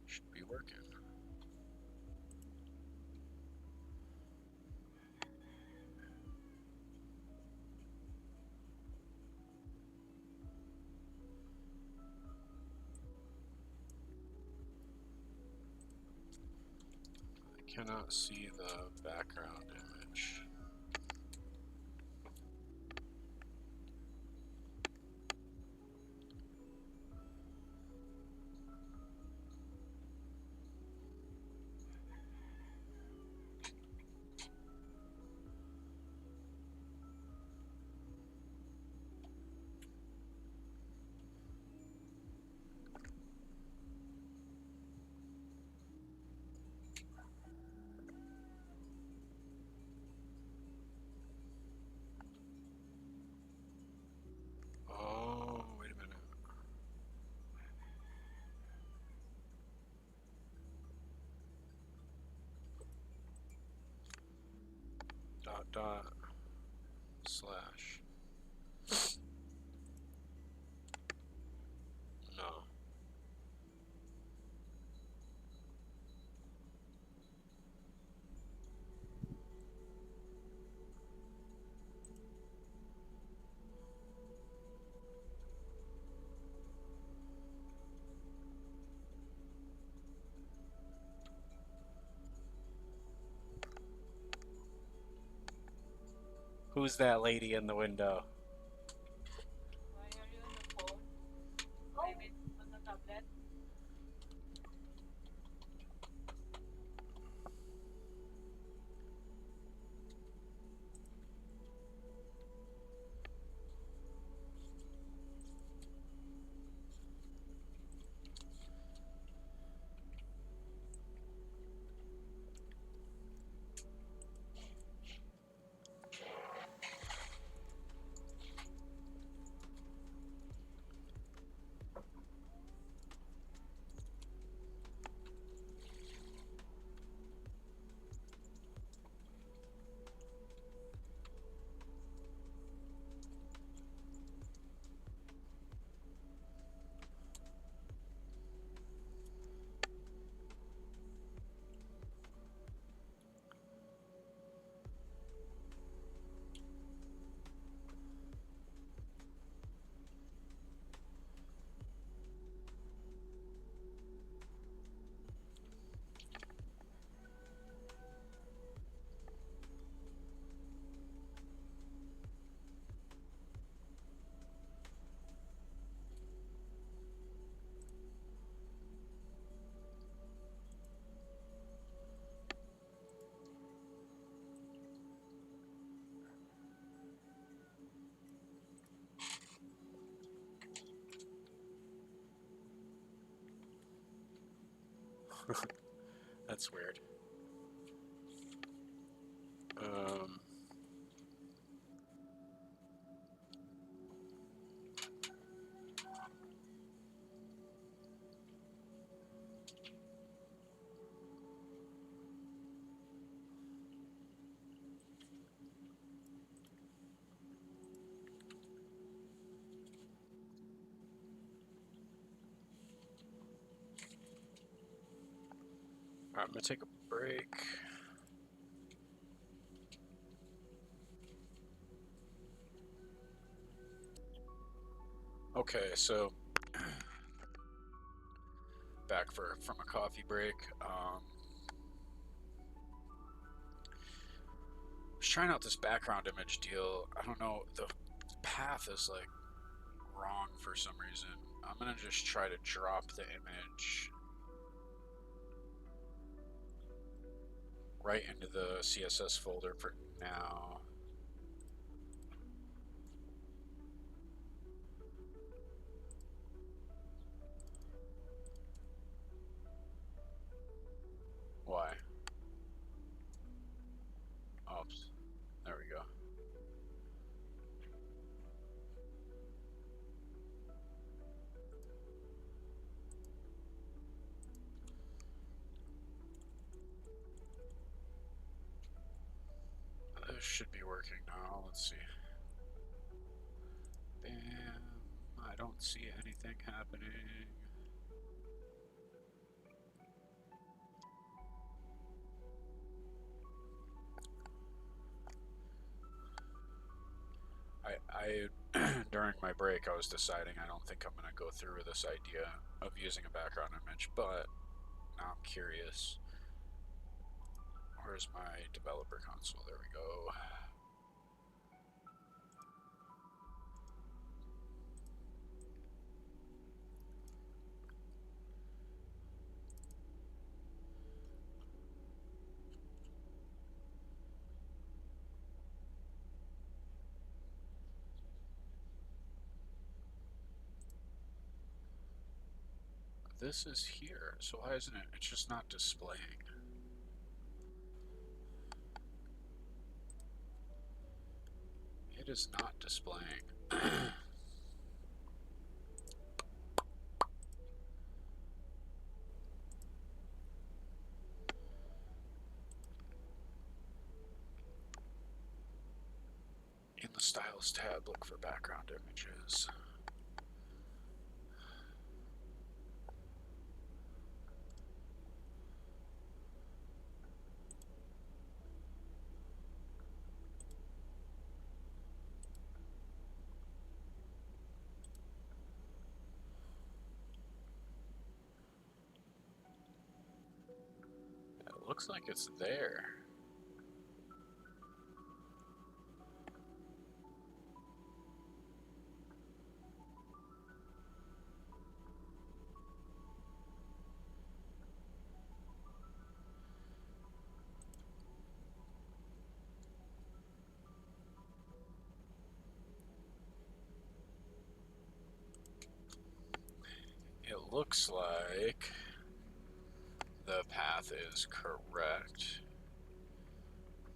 should be working. I cannot see the background image. Oh, wait a minute. Dot dot slash. No. Who's that lady in the window? Why are you on the phone? Oh. Maybe on the tablet? That's weird. Um, Alright, I'm gonna take a break. Okay, so back back from a coffee break. Was trying out this background image deal. I don't know, the path is like wrong for some reason. I'm gonna just try to drop the image right into the CSS folder for now. Why? Oops. There we go. This should be working now. Let's see. Bam. I don't see anything happening. I during my break I was deciding I don't think I'm gonna go through with this idea of using a background image, but now I'm curious. Where's my developer console? There we go. This is here, so why isn't it? It's just not displaying. It is not displaying. In the Styles tab, look for background images. It looks like it's there. It looks like the path is correct.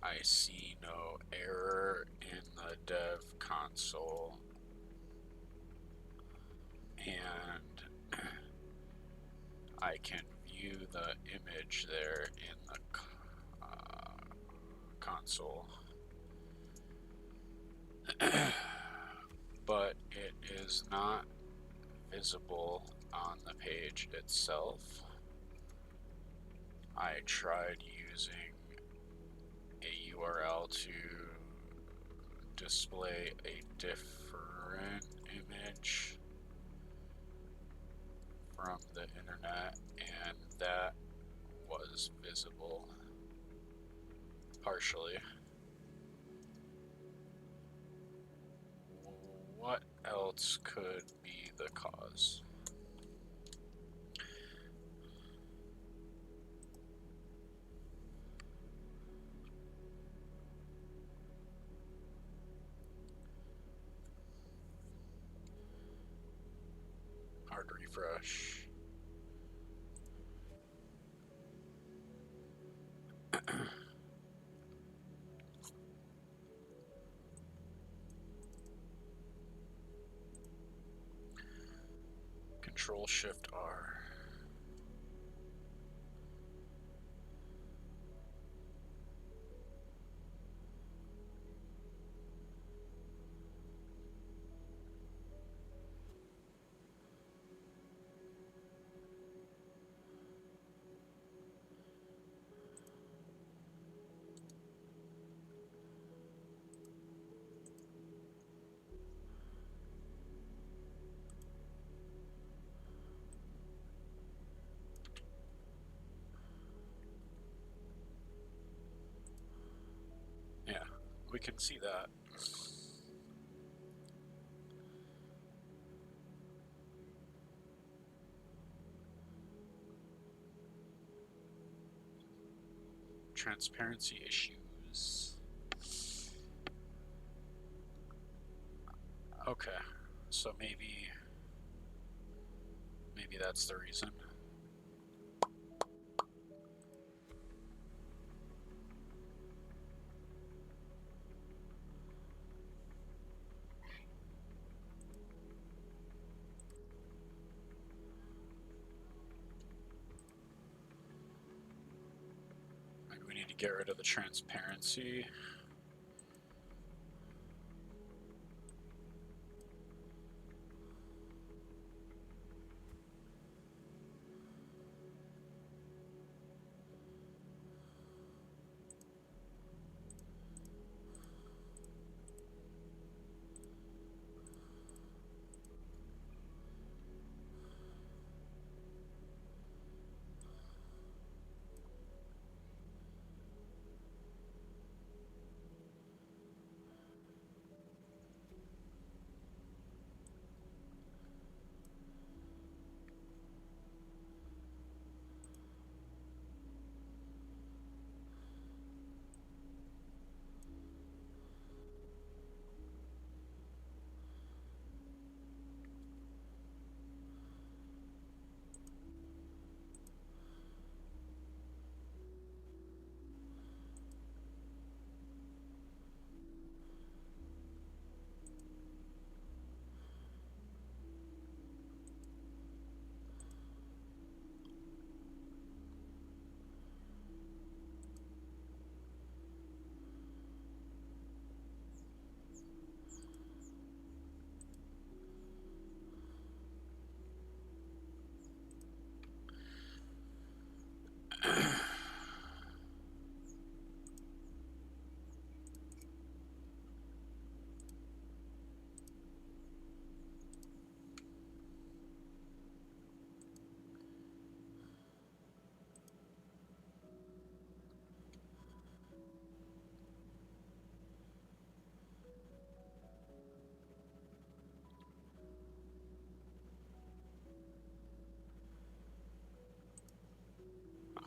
I see no error in the dev console, and I can view the image there in the console. But it is not visible on the page itself. I tried using a URL to display a different image from the internet, and that was visible partially. What else could be the cause? Hard refresh. Control Shift R. we can see that. Transparency issues. Okay, so maybe that's the reason. Maybe we need to get rid of the transparency.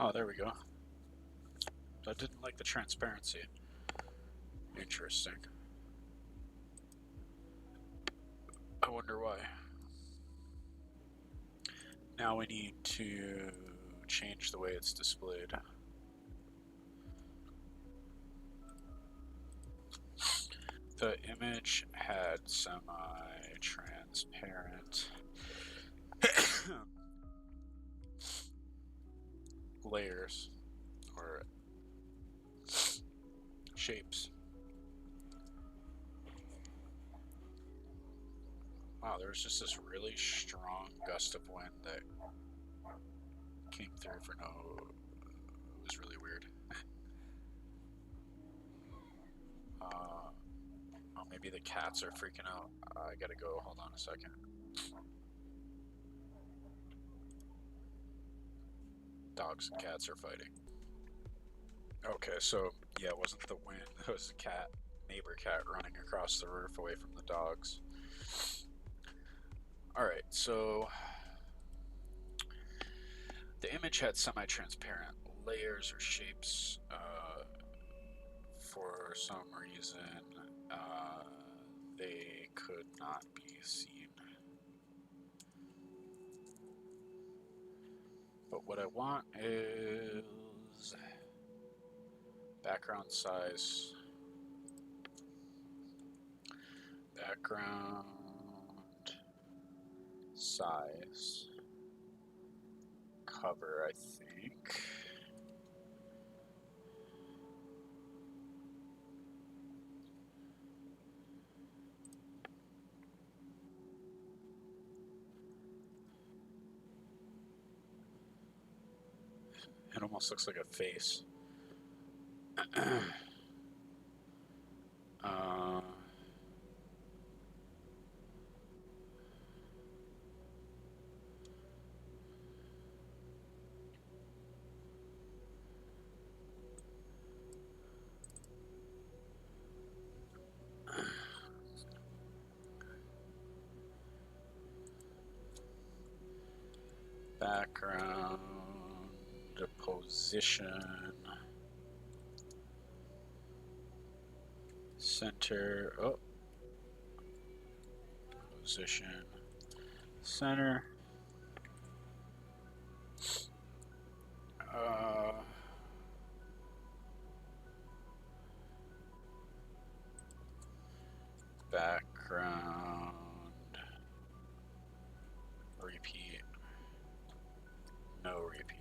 Oh, there we go. I didn't like the transparency. Interesting. I wonder why. Now we need to change the way it's displayed. The image had semi-transparent layers or shapes. Wow, there was just this really strong gust of wind that came through for no... It was really weird. Oh, maybe the cats are freaking out. I gotta go. Hold on a second. Dogs and cats are fighting. Okay, so yeah, it wasn't the wind. It was a cat, neighbor cat running across the roof away from the dogs. Alright, so the image had semi-transparent layers or shapes. For some reason, they could not be seen. But what I want is background size, background size, cover, I think. It almost looks like a face. uh, background position, center, oh, position, center. Background, repeat, no repeat.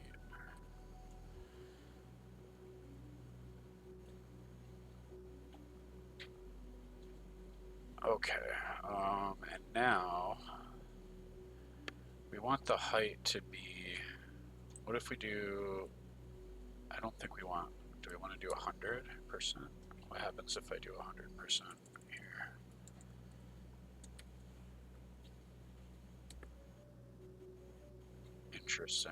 Okay, and now we want the height to be, what if we do, I don't think we want, do we want to do 100%? What happens if I do 100% here? Interesting.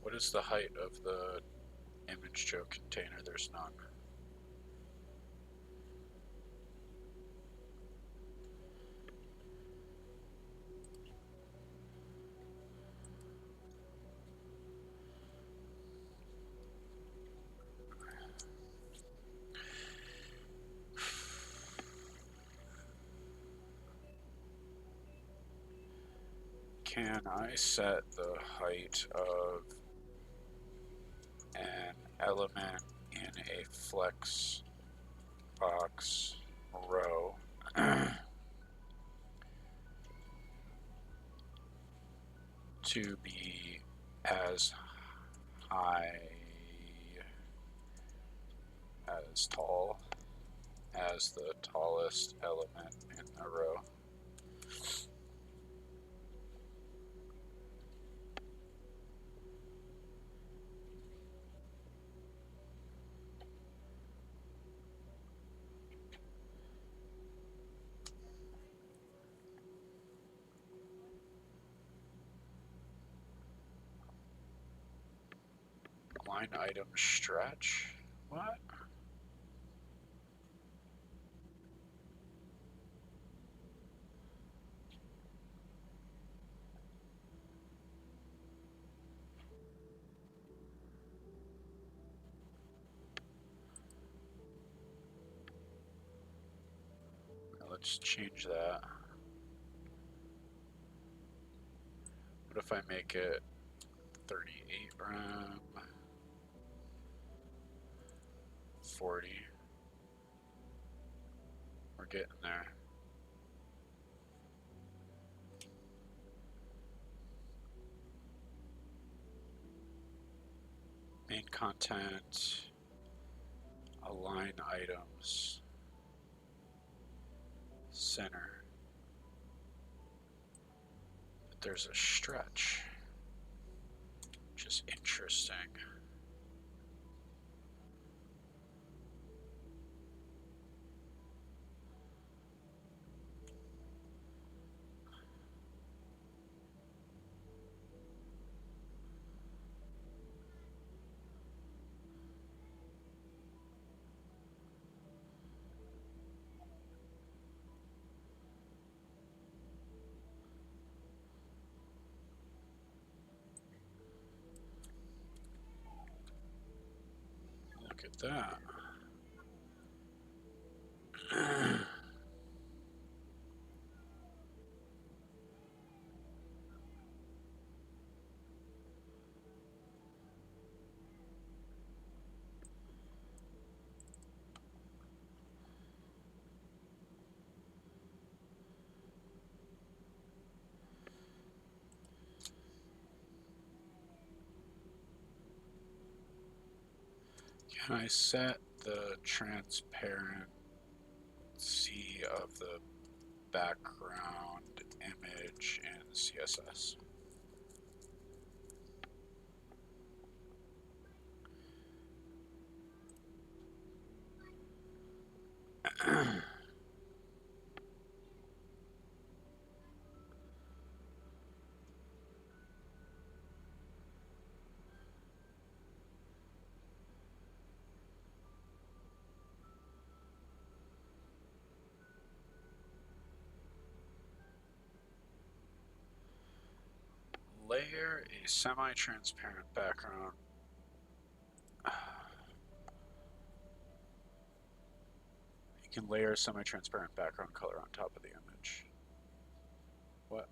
What is the height of the image joke container? There's none. Can I set the height of an element in a flex box row to be as high, as tall as the tallest element in the row? Line item stretch? What? Let's change that. What if I make it 38 rem, 40? We're getting there. Main content, align items, center. But there's a stretch, which is interesting. Look at that. Can I set the transparency of the background image in CSS? semi-transparent background. You can layer a semi-transparent background color on top of the image. What?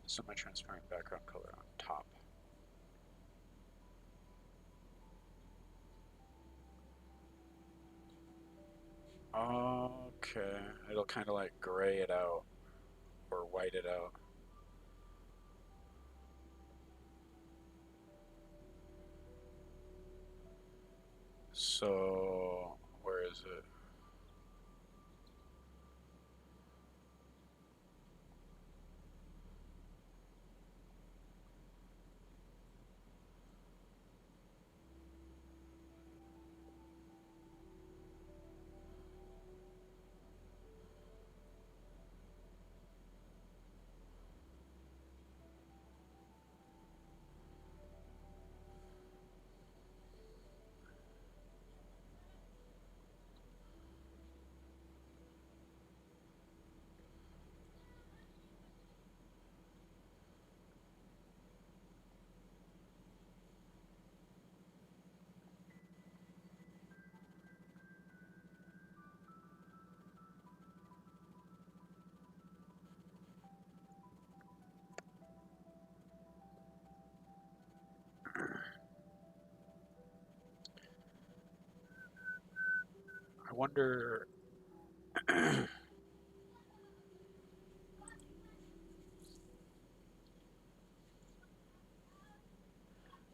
Semi-transparent background color on top. Okay, it'll kind of like gray it out or white it out. So, where is it? I wonder. I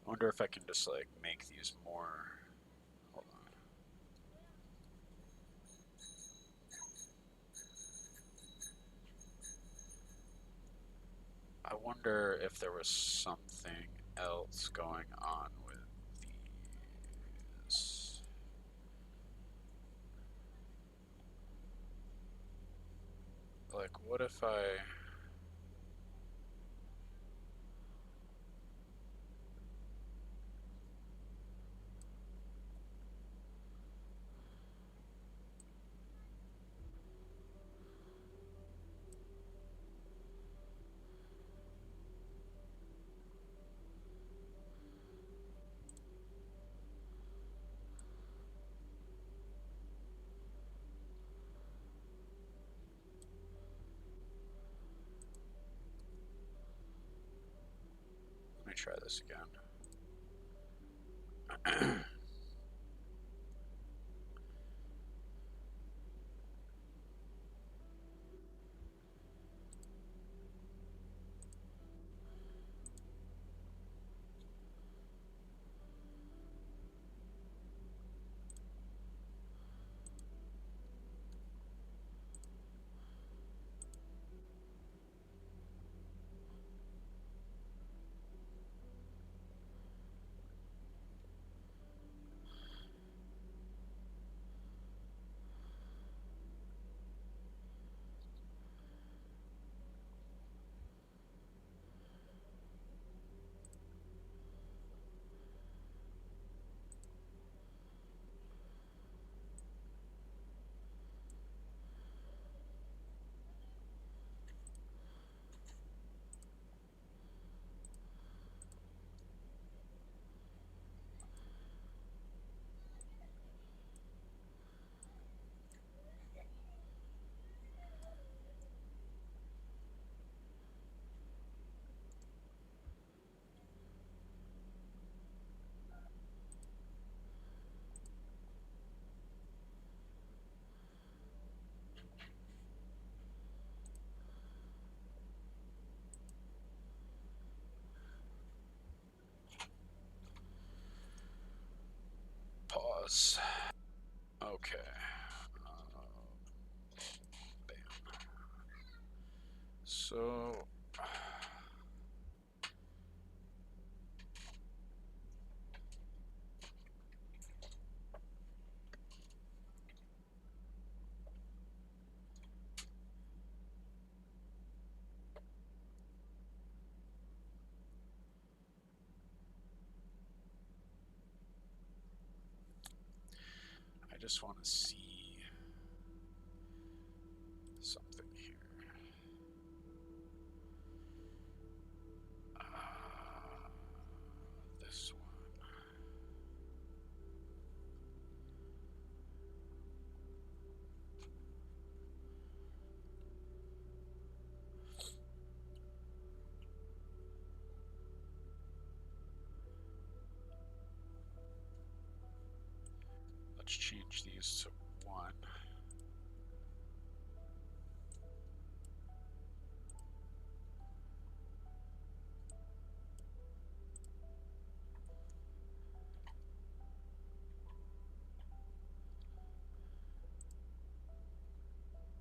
wonder if I can just like make these more. Hold on. I wonder if there was something else going on with these. Like, what if I. Let me try this again. Pause. Okay. Bam. So. I just want to see something here. let's change these to 1.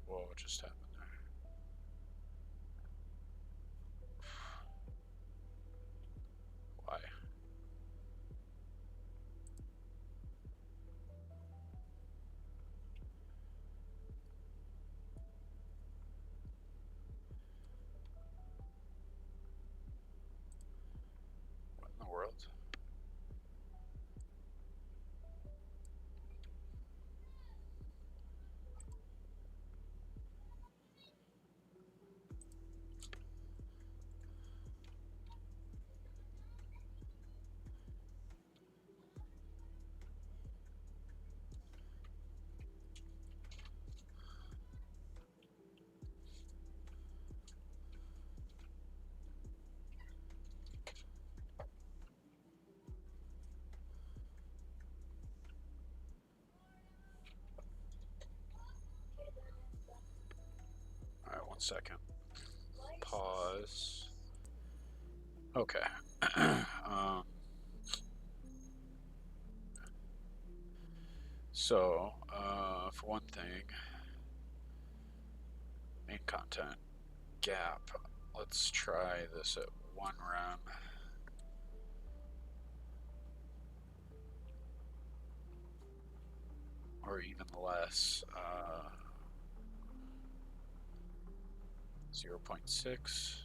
Whoa, what just happened there? Why? What in the world? Alright, 1 second. Pause. Okay. For one thing, main content, gap. Let's try this at 1 rem. Or even less. 0.6.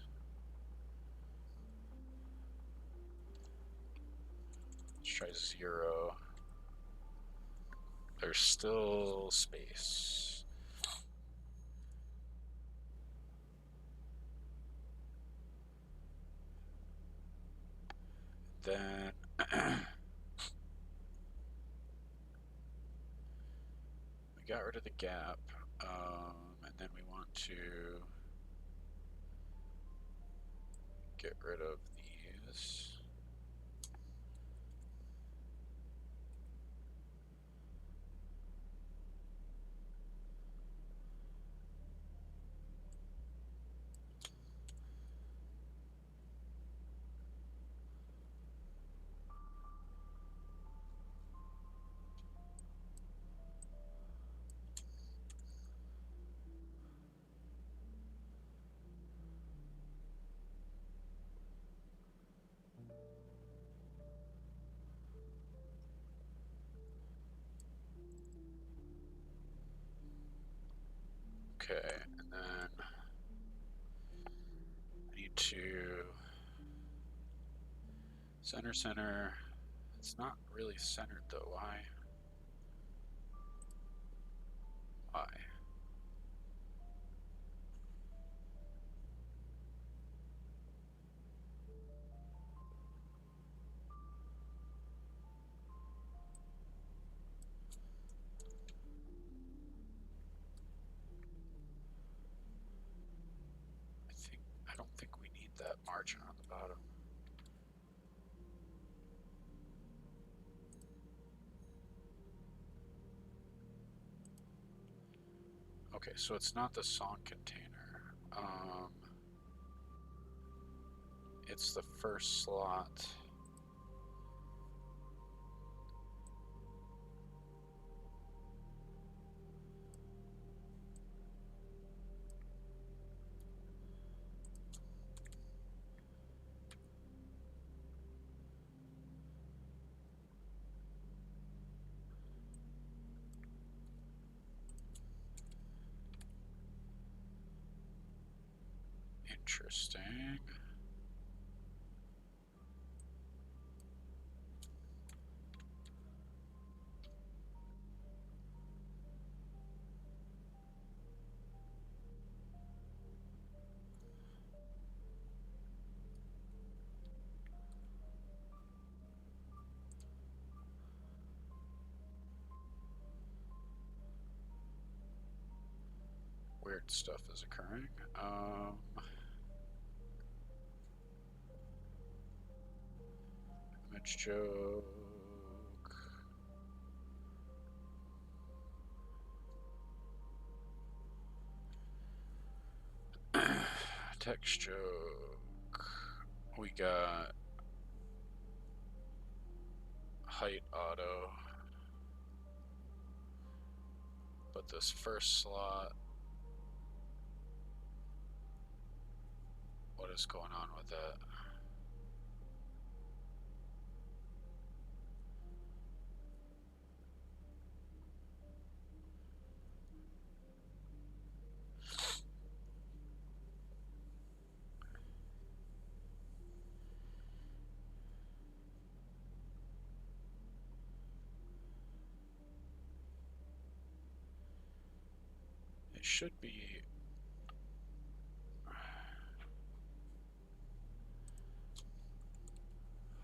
Let's try 0. There's still space. Then we got rid of the gap, and then we want to get rid of these. Okay, and then I need to center. It's not really centered though. Why? Why? I don't think we need that margin on the bottom. Okay, so it's not the song container. It's the first slot. Interesting. Weird stuff is occurring. Image joke. Text joke. We got height auto. But this first slot, what is going on with that? It should be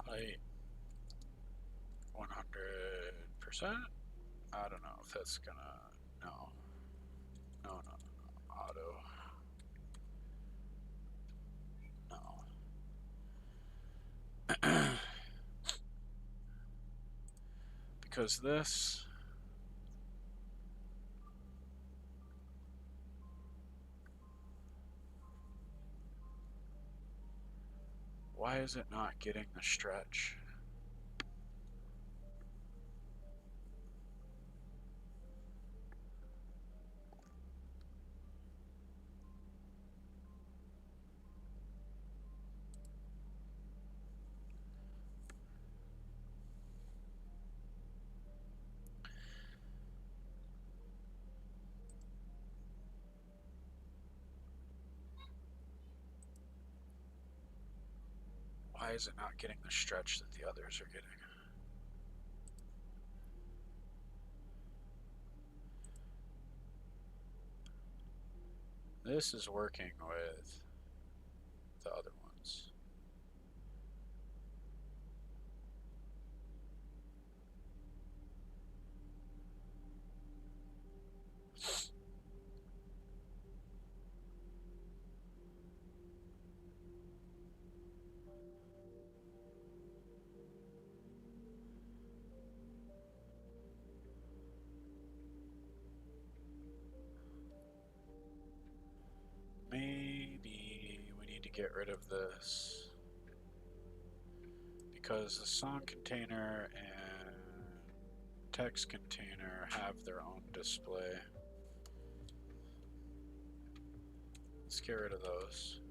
height 100%. I don't know if that's gonna, no, no, auto, no. Because this, why is it not getting the stretch? Why is it not getting the stretch that the others are getting? This is working with the other ones. Maybe we need to get rid of this because the song container and text container have their own display. Let's get rid of those.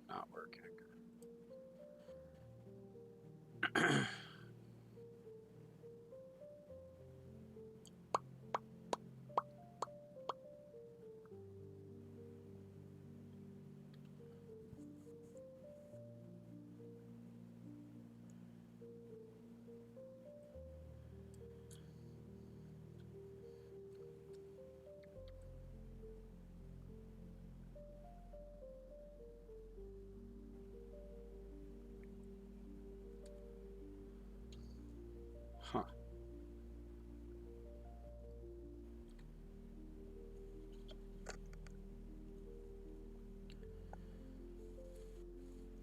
Not working. Huh.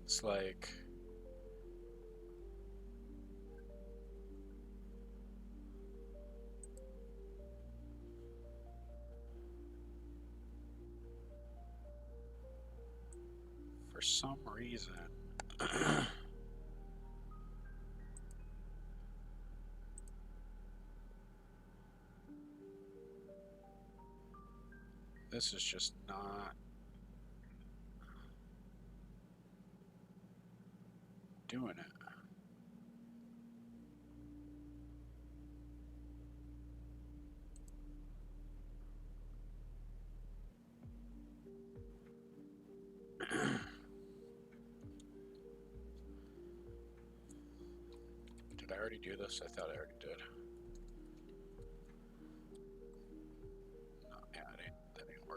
It's like for some reason this is just not doing it. Did I already do this? I thought I already did.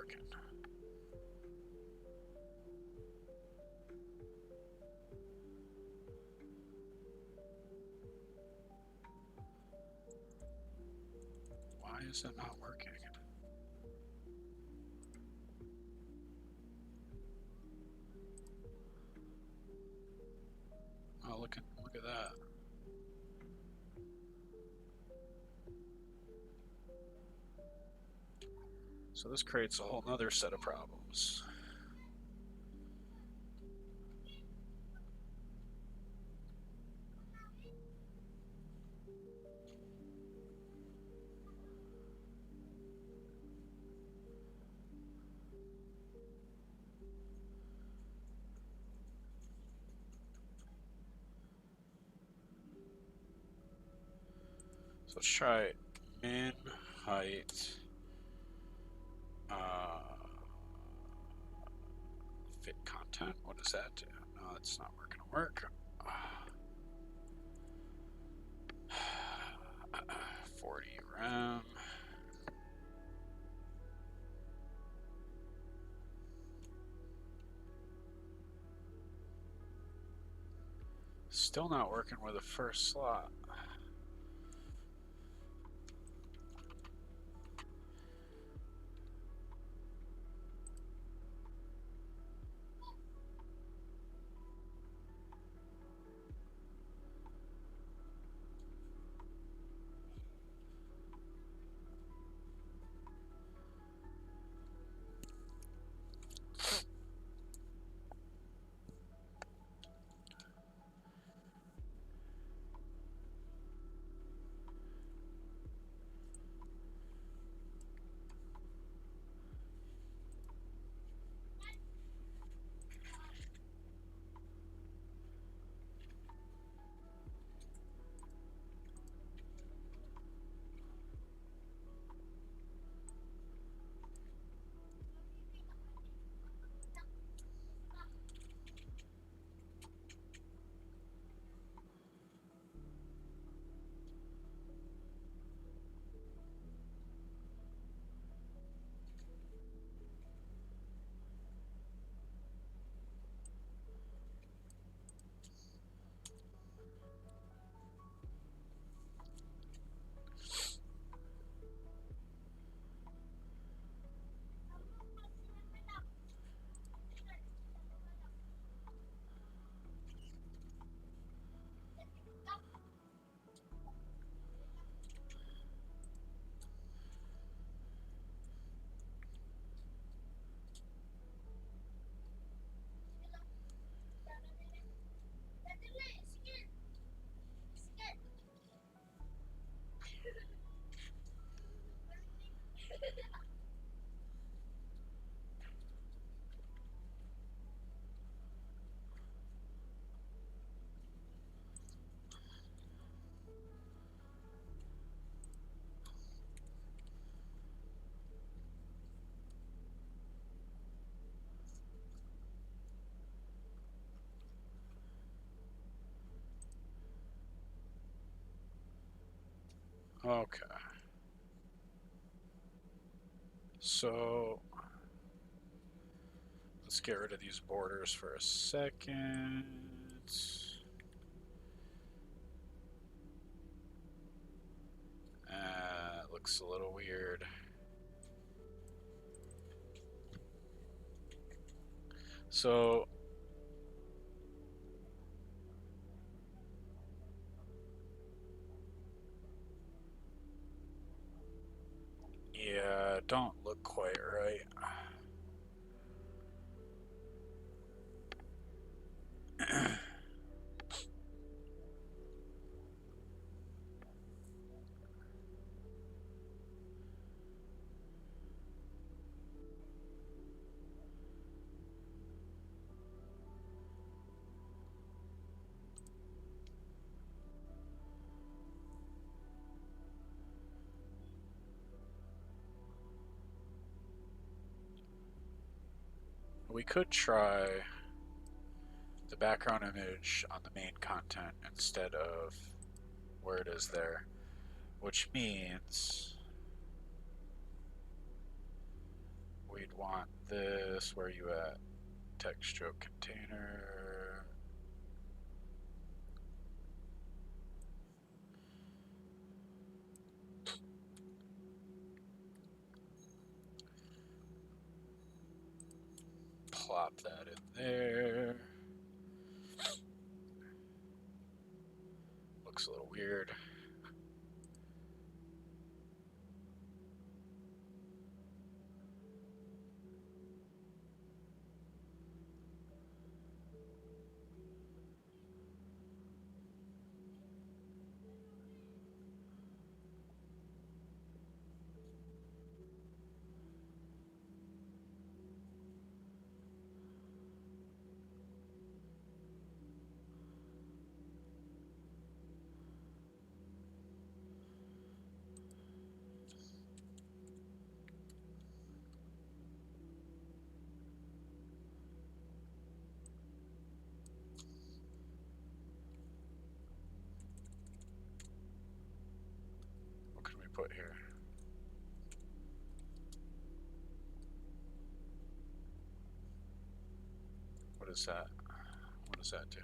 working. Why is it not working? Oh, look at that. So this creates a whole nother set of problems. So let's try min height fit content. What does that do? No, it's not working to work. 40 rem. Still not working with the first slot. Okay. So let's get rid of these borders for a second. It looks a little weird. So yeah, don't look quite right. We could try the background image on the main content instead of where it is there, which means we we'd want this. Where are you at? Text stroke container. Plop that in there. Looks a little weird. What can we put here? What is that? What does that do?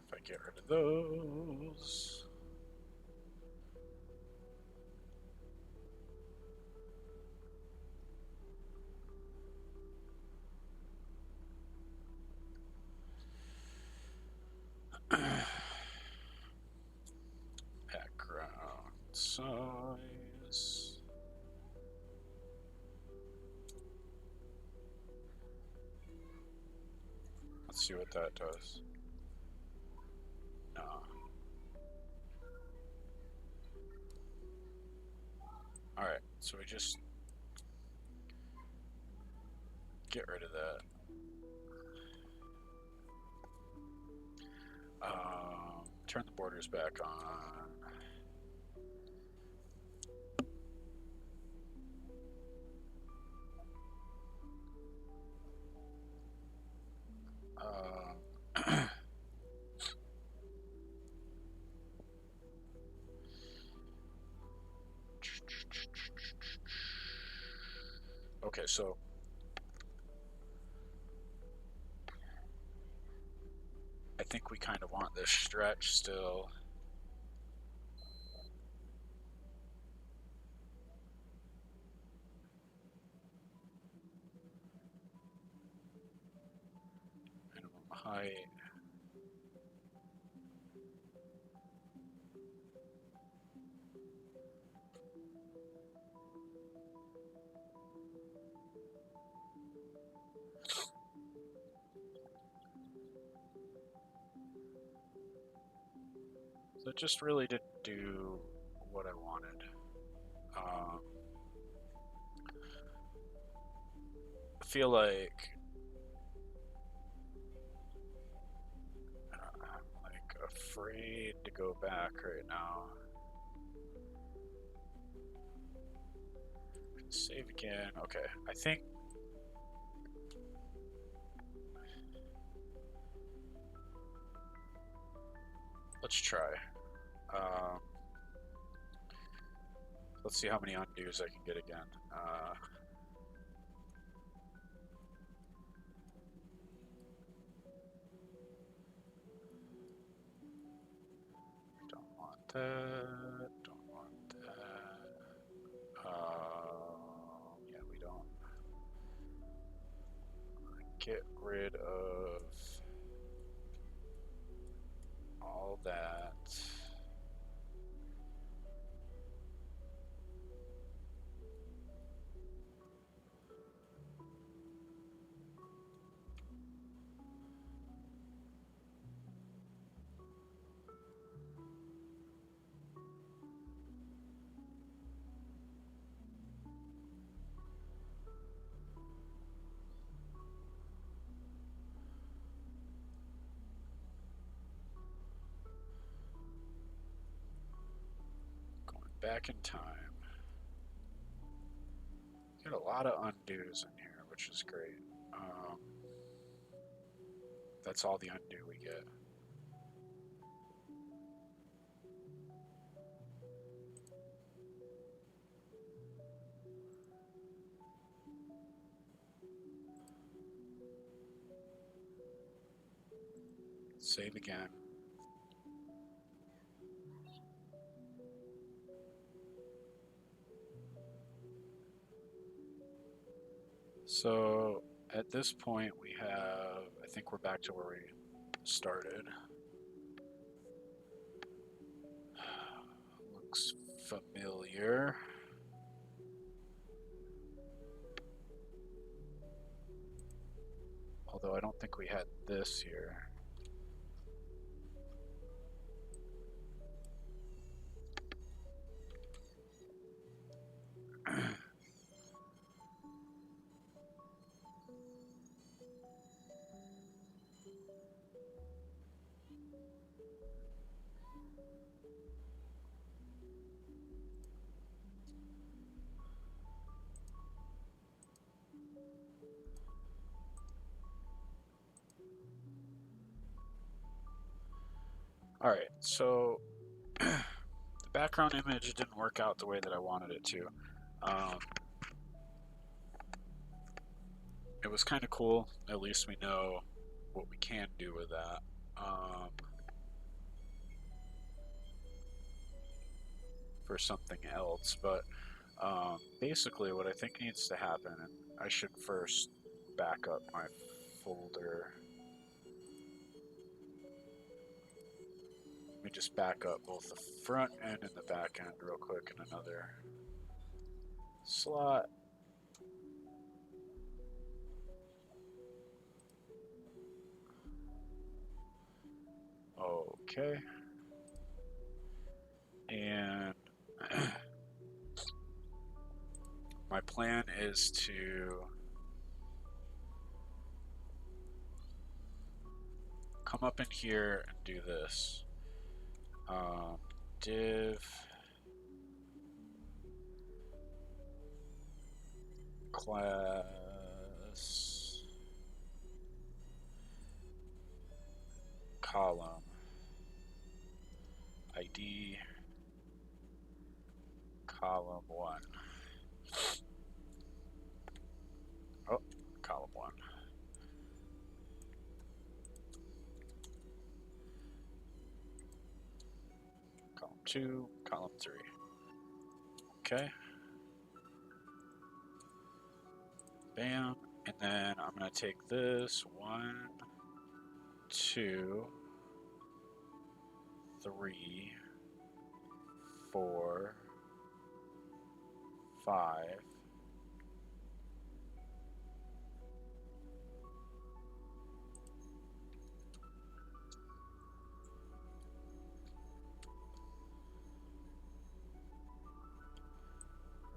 If I get rid of those. Background size. Let's see what that does. No. Alright, so we just get rid of that. Turn the borders back on. Okay, so I think we kind of want this stretch still. Minimum height. So it just really didn't do what I wanted. I feel like I'm like afraid to go back right now. Save again. Okay, I think let's try. Um, Let's see how many undos I can get again. Don't want that. Don't want that. Yeah, we don't. Get rid of all that. Going back in time. Get a lot of undos in here, which is great. That's all the undo we get. Save again. So at this point we have, I think we're back to where we started. Looks familiar. Although I don't think we had this here. Alright, so the background image didn't work out the way that I wanted it to. It was kind of cool. At least we know what we can do with that. For something else, but basically what I think needs to happen, and I should first back up my folder. Let me just back up both the front end and the back end real quick in another slot. Okay. And my plan is to come up in here and do this. Div class column ID column 1. Oh, column 1. Column 2, column 3. Okay. Bam. And then I'm going to take this 1, 2, 3, 4, 5.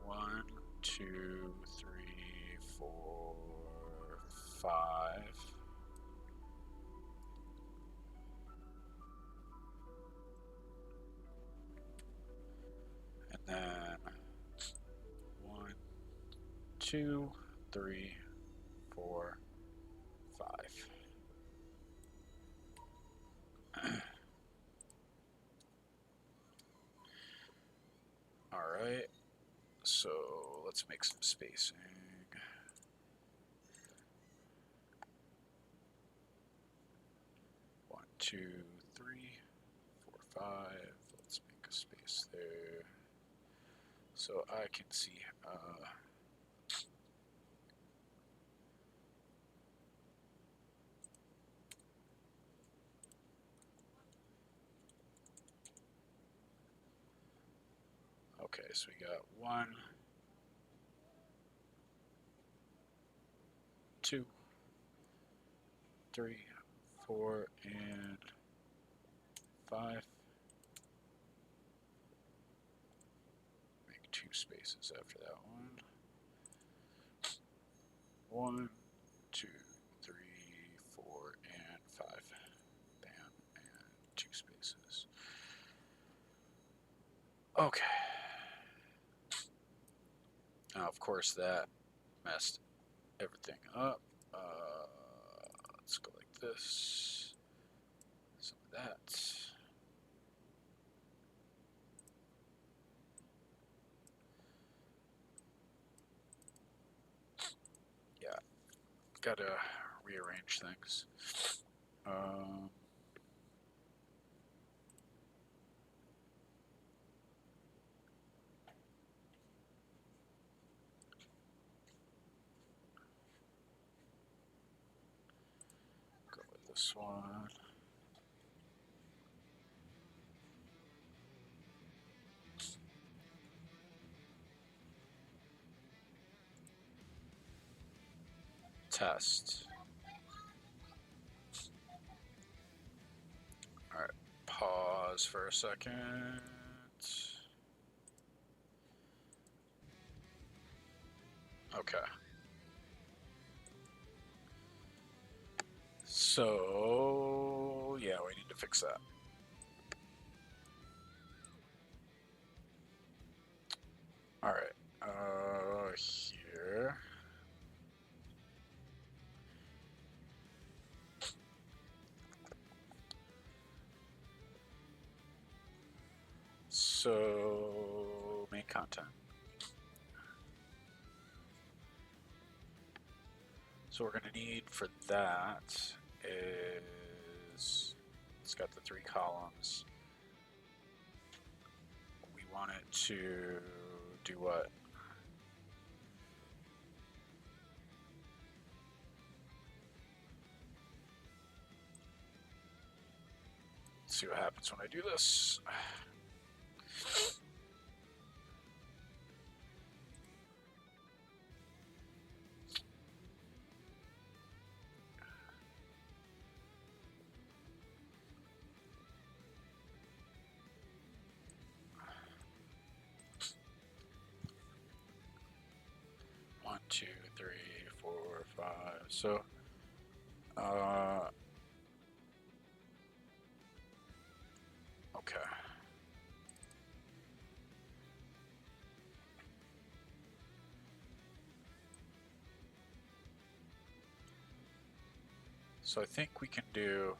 One, two, three, 4, 5. And then 1, 2, 3, 4, 5. All right. let's make some spacing. One, two, three, four, five. Let's make a space there so I can see. Okay, so we got 1, 2, 3, 4, and 5. Make 2 spaces after that one. 1, 2, 3, 4, and 5. Bam, and 2 spaces. Okay. Now, of course, that messed everything up. Let's go like this. Some of that. Yeah, gotta rearrange things. Go with this one. Test. All right, pause for a second. Okay. So, yeah, we need to fix that. All right. Here. So, main content. So we're going to need for that is, it's got the 3 columns. We want it to do what? Let's see what happens when I do this. One, two, three, four, 5. So, okay. So I think we can do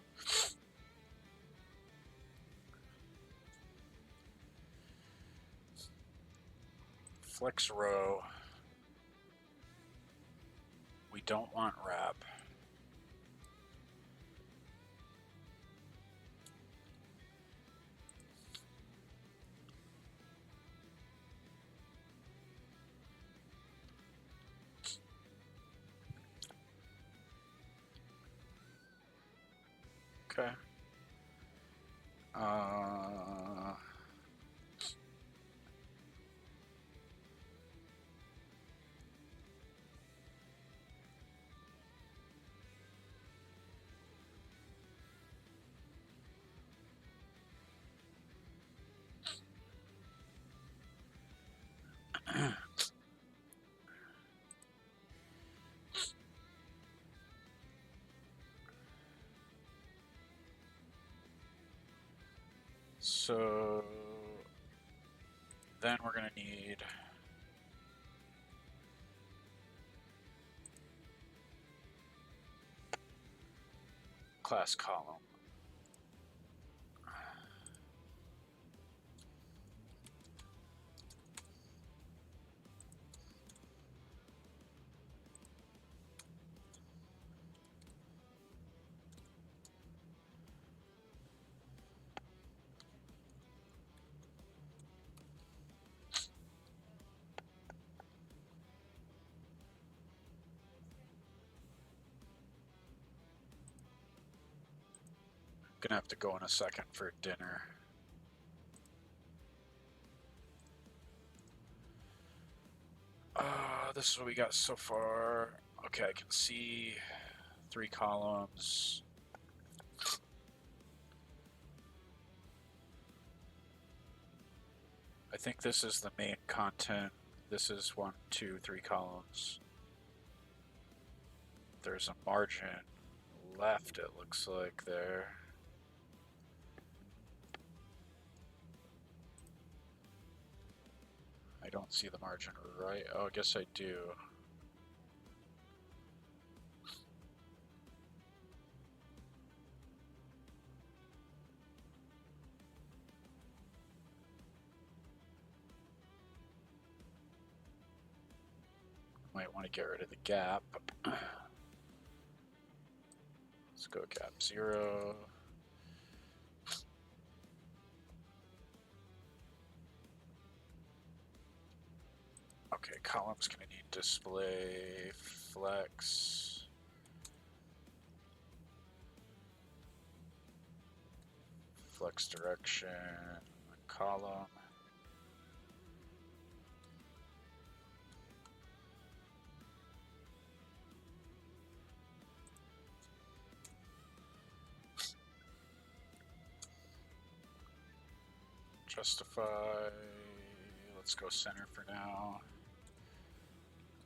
flex row. We don't want wrap. Okay. So then we're going to need class column. Gonna have to go in a second for dinner. This is what we got so far. Okay, I can see 3 columns. I think this is the main content. This is 1, 2, 3 columns. There's a margin left, it looks like there. I don't see the margin right. Oh, I guess I do. Might want to get rid of the gap. Let's go gap 0. Okay, column's gonna need display, flex. Flex direction, column. Justify, let's go center for now.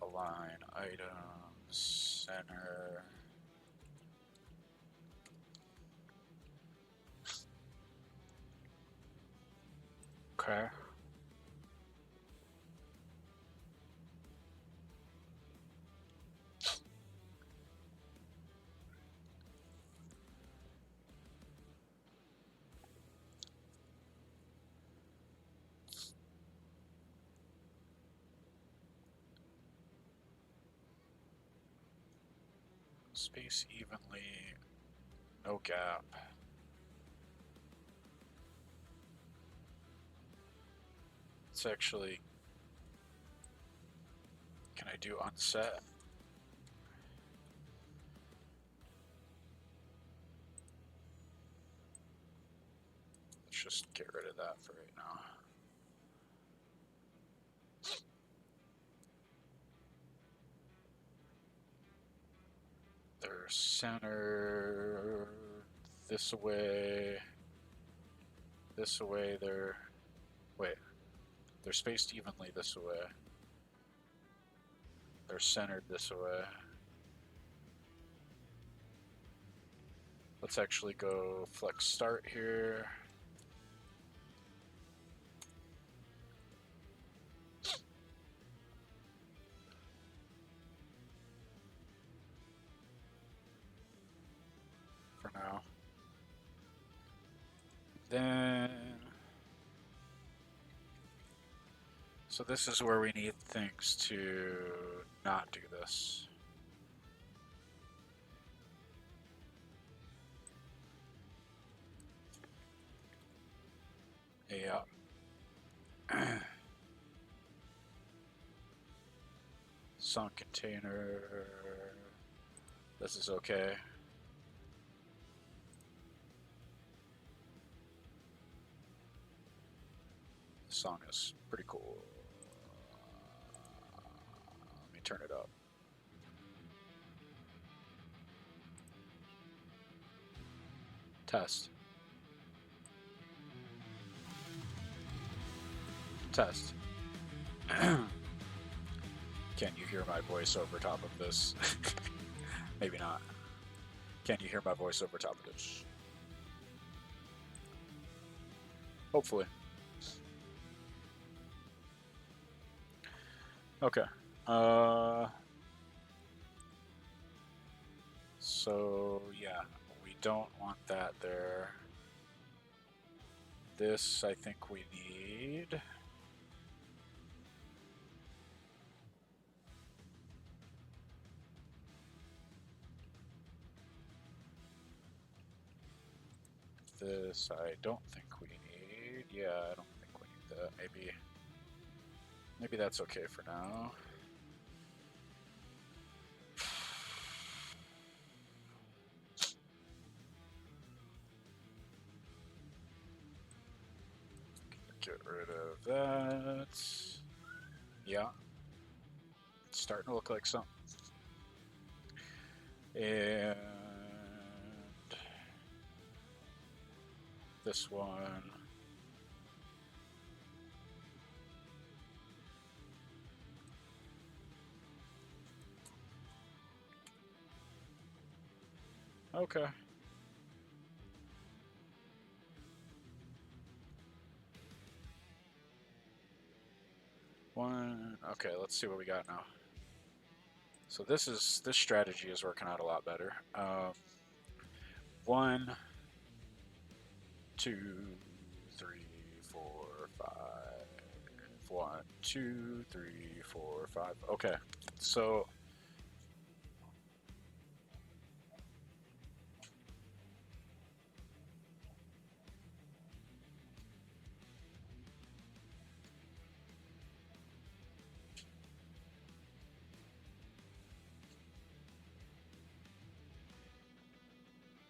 Align items, center. Okay. Space evenly, no gap. It's actually, can I do unset? Let's just get rid of that for right now. They're centered this away, they're, wait, they're spaced evenly this way. They're centered this way. Let's actually go flex start here. For now. Then, so this is where we need things to not do this. Yeah. Sunk container. This is okay. The song is pretty cool. Let me turn it up. Test. Test. Can you hear my voice over top of this? Maybe not. Can you hear my voice over top of this? Hopefully. Okay. So yeah, we don't want that there. This I think we need. This I don't think we need. Yeah, I don't think we need that. Maybe that's okay for now. Get rid of that. Yeah, it's starting to look like something. And this one. Okay. One. Okay, let's see what we got now. So this strategy is working out a lot better. 1, 2, 3, 4, 5. 1, 2, 3, 4, 5. Okay, so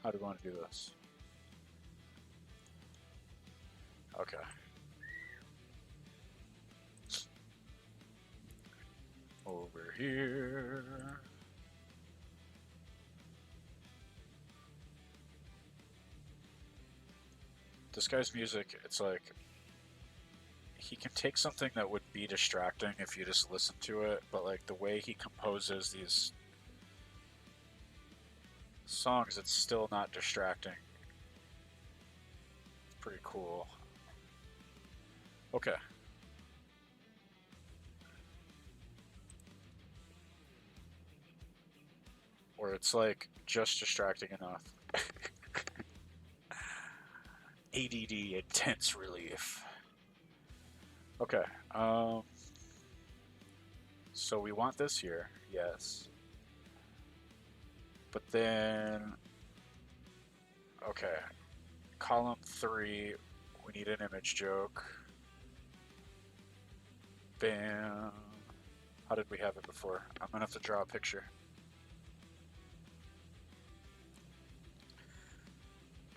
how do we want to do this? Okay. Over here. This guy's music, it's like he can take something that would be distracting if you just listen to it, but like the way he composes these songs, it's still not distracting. Pretty cool. Okay. Where it's like just distracting enough. ADD, intense relief. Okay. So we want this here, yes. But then, okay, column 3, we need an image joke. Bam. How did we have it before? I'm gonna have to draw a picture.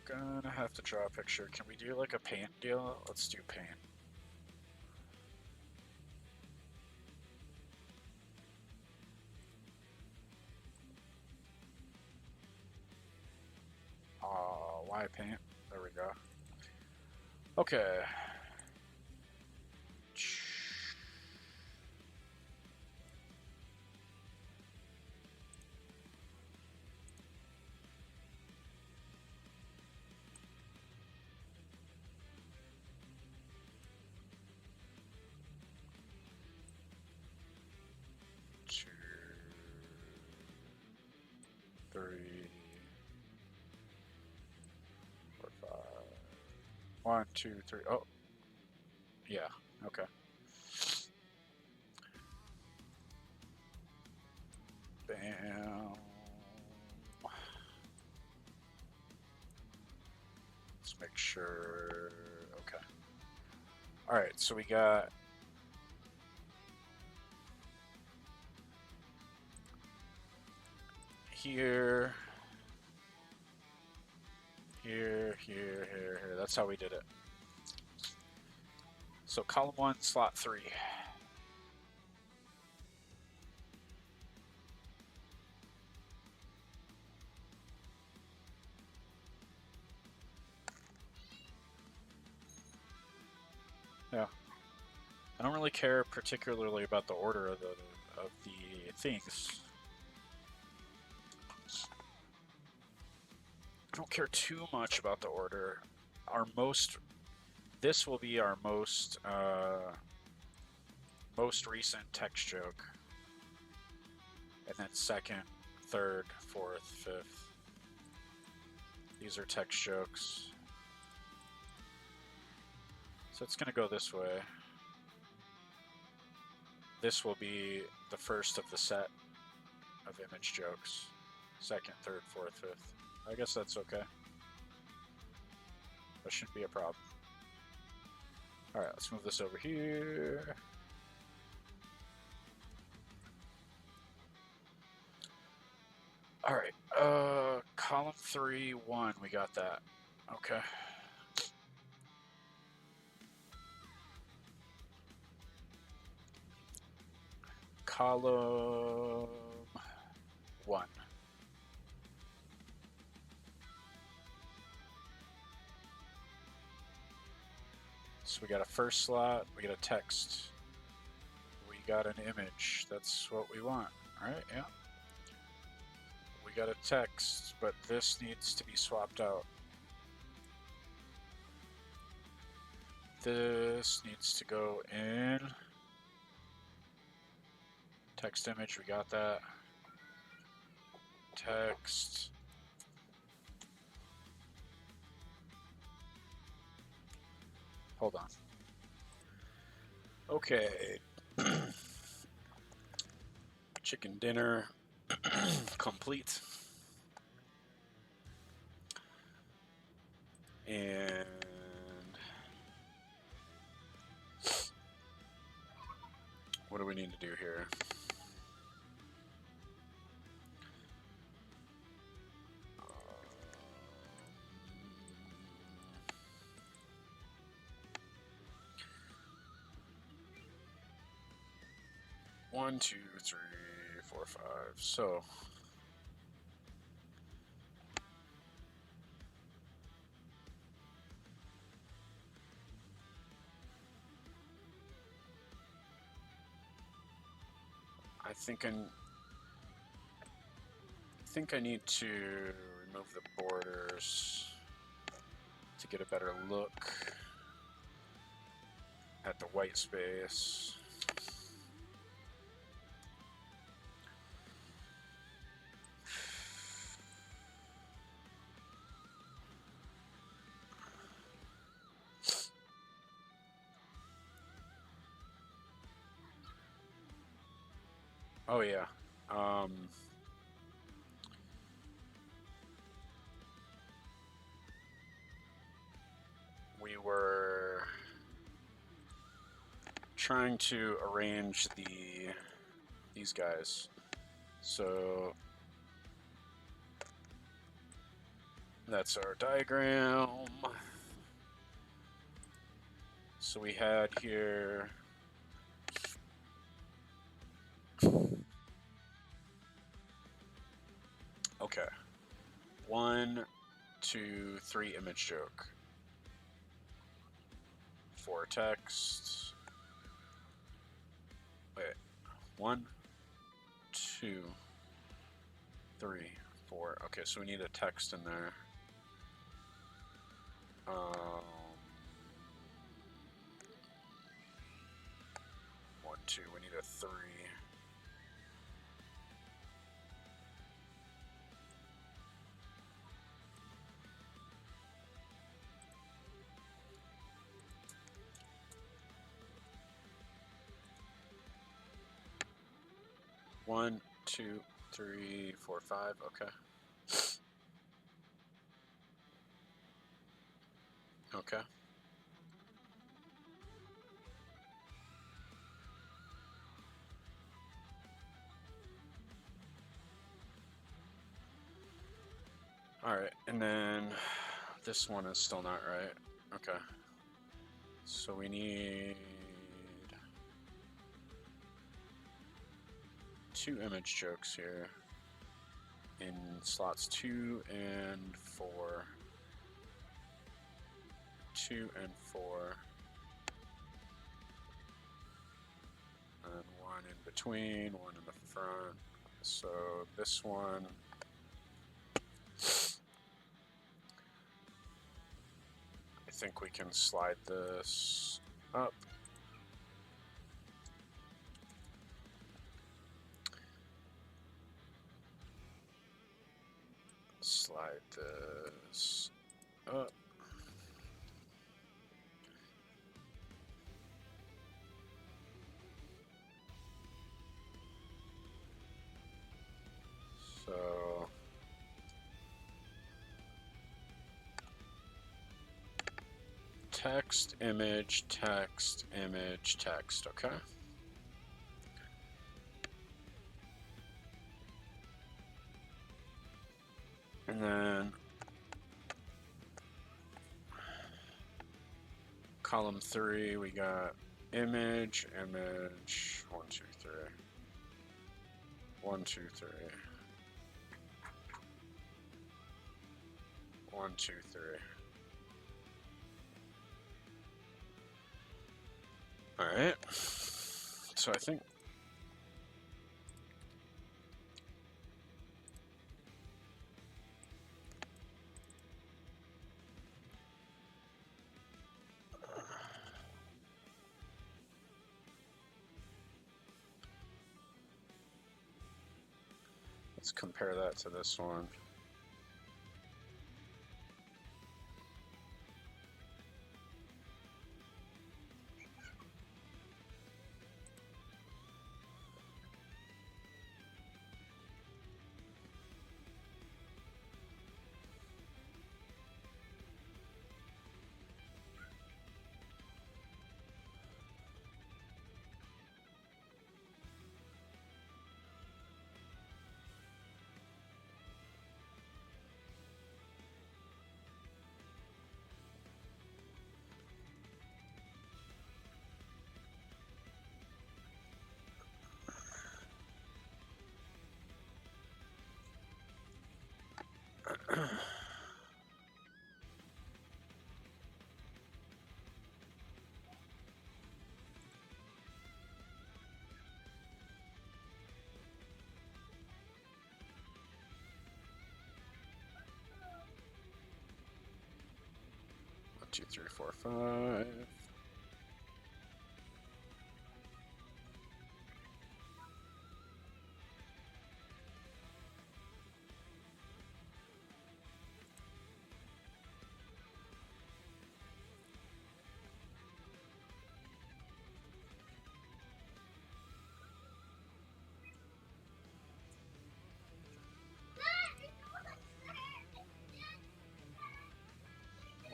Gonna have to draw a picture. Can we do like a paint deal? Let's do paint. Why paint? There we go. Okay. Two, three, 4, 5. 1, 2, 3. Oh, yeah. Okay. Bam. Let's make sure. Okay. All right. So we got here, here, here, here, here. That's how we did it. So column 1, slot 3. Yeah. I don't really care particularly about the order of the things. I don't care too much about the order. This will be our most recent text joke, and then second, third, fourth, fifth. These are text jokes. So it's gonna go this way. This will be the first of the set of image jokes. Second, third, fourth, fifth. I guess that's okay. That shouldn't be a problem. Alright, let's move this over here. Alright, column 3, 1, we got that. Okay. column 1. So we got a first slot, we got a text, we got an image. That's what we want, right? Yeah. We got a text, but this needs to be swapped out. This needs to go in. Text image, we got that. Text. Hold on. Okay. Chicken dinner complete. And what do we need to do here? One, two, three, four, five. So I think I need to remove the borders to get a better look at the white space. Oh yeah. We were trying to arrange these guys. So that's our diagram. So we had here okay. 1, 2, 3 image joke. 4 text. Wait. 1, 2, 3, 4. Okay, so we need a text in there. 1, 2. We need a 3. One, two, three, four, 5. Okay. Okay. All right, and then this one is still not right. Okay. So we need 2 image jokes here in slots 2 and 4. 2 and 4. And 1 in between, 1 in the front. So this one. I think we can slide this up. Slide this up. So text, image, text, image, text, okay? And then column 3, we got image, image, 1, 2, 3. 1, 2, 3. 1, 2, 3. All right. So I think. Let's compare that to this one. One, two, three, four, five.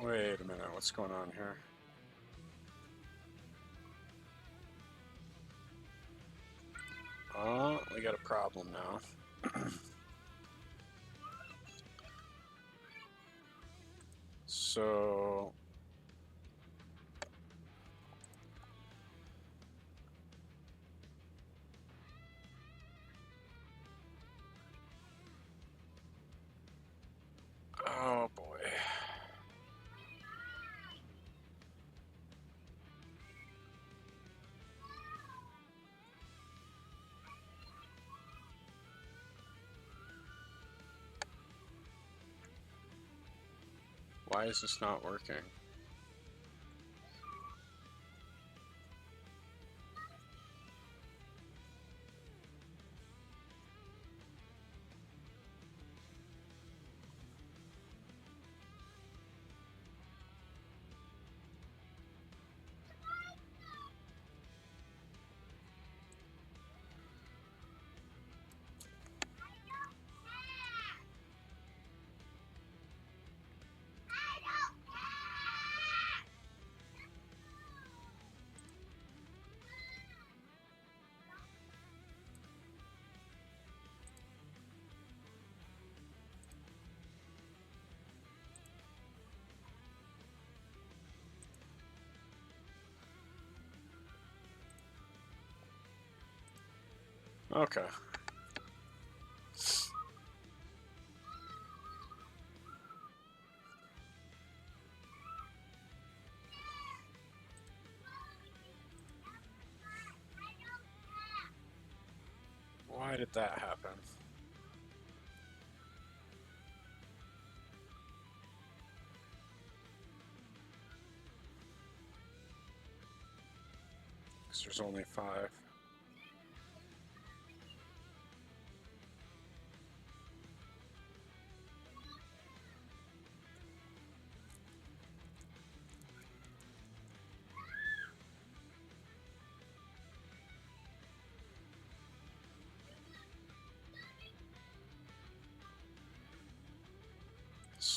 Wait a minute, what's going on here? Oh, we got a problem now. So oh boy. Why is this not working? Okay. Why did that happen? Because there's only 5.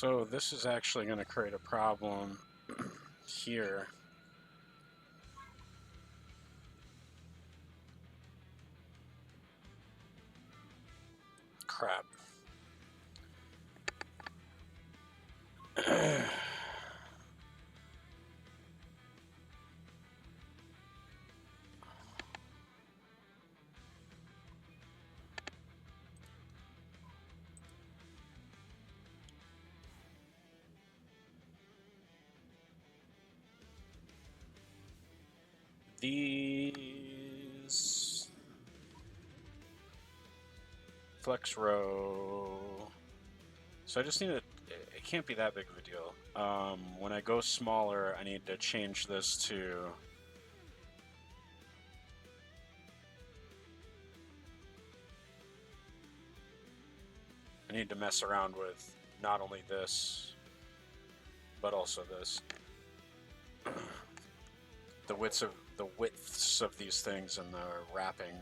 So this is actually going to create a problem here. Crap. these. Flex row. So I just need to, it can't be that big of a deal. When I go smaller, I need to change this to I need to mess around with not only this, but also this. The widths of these things and the wrapping.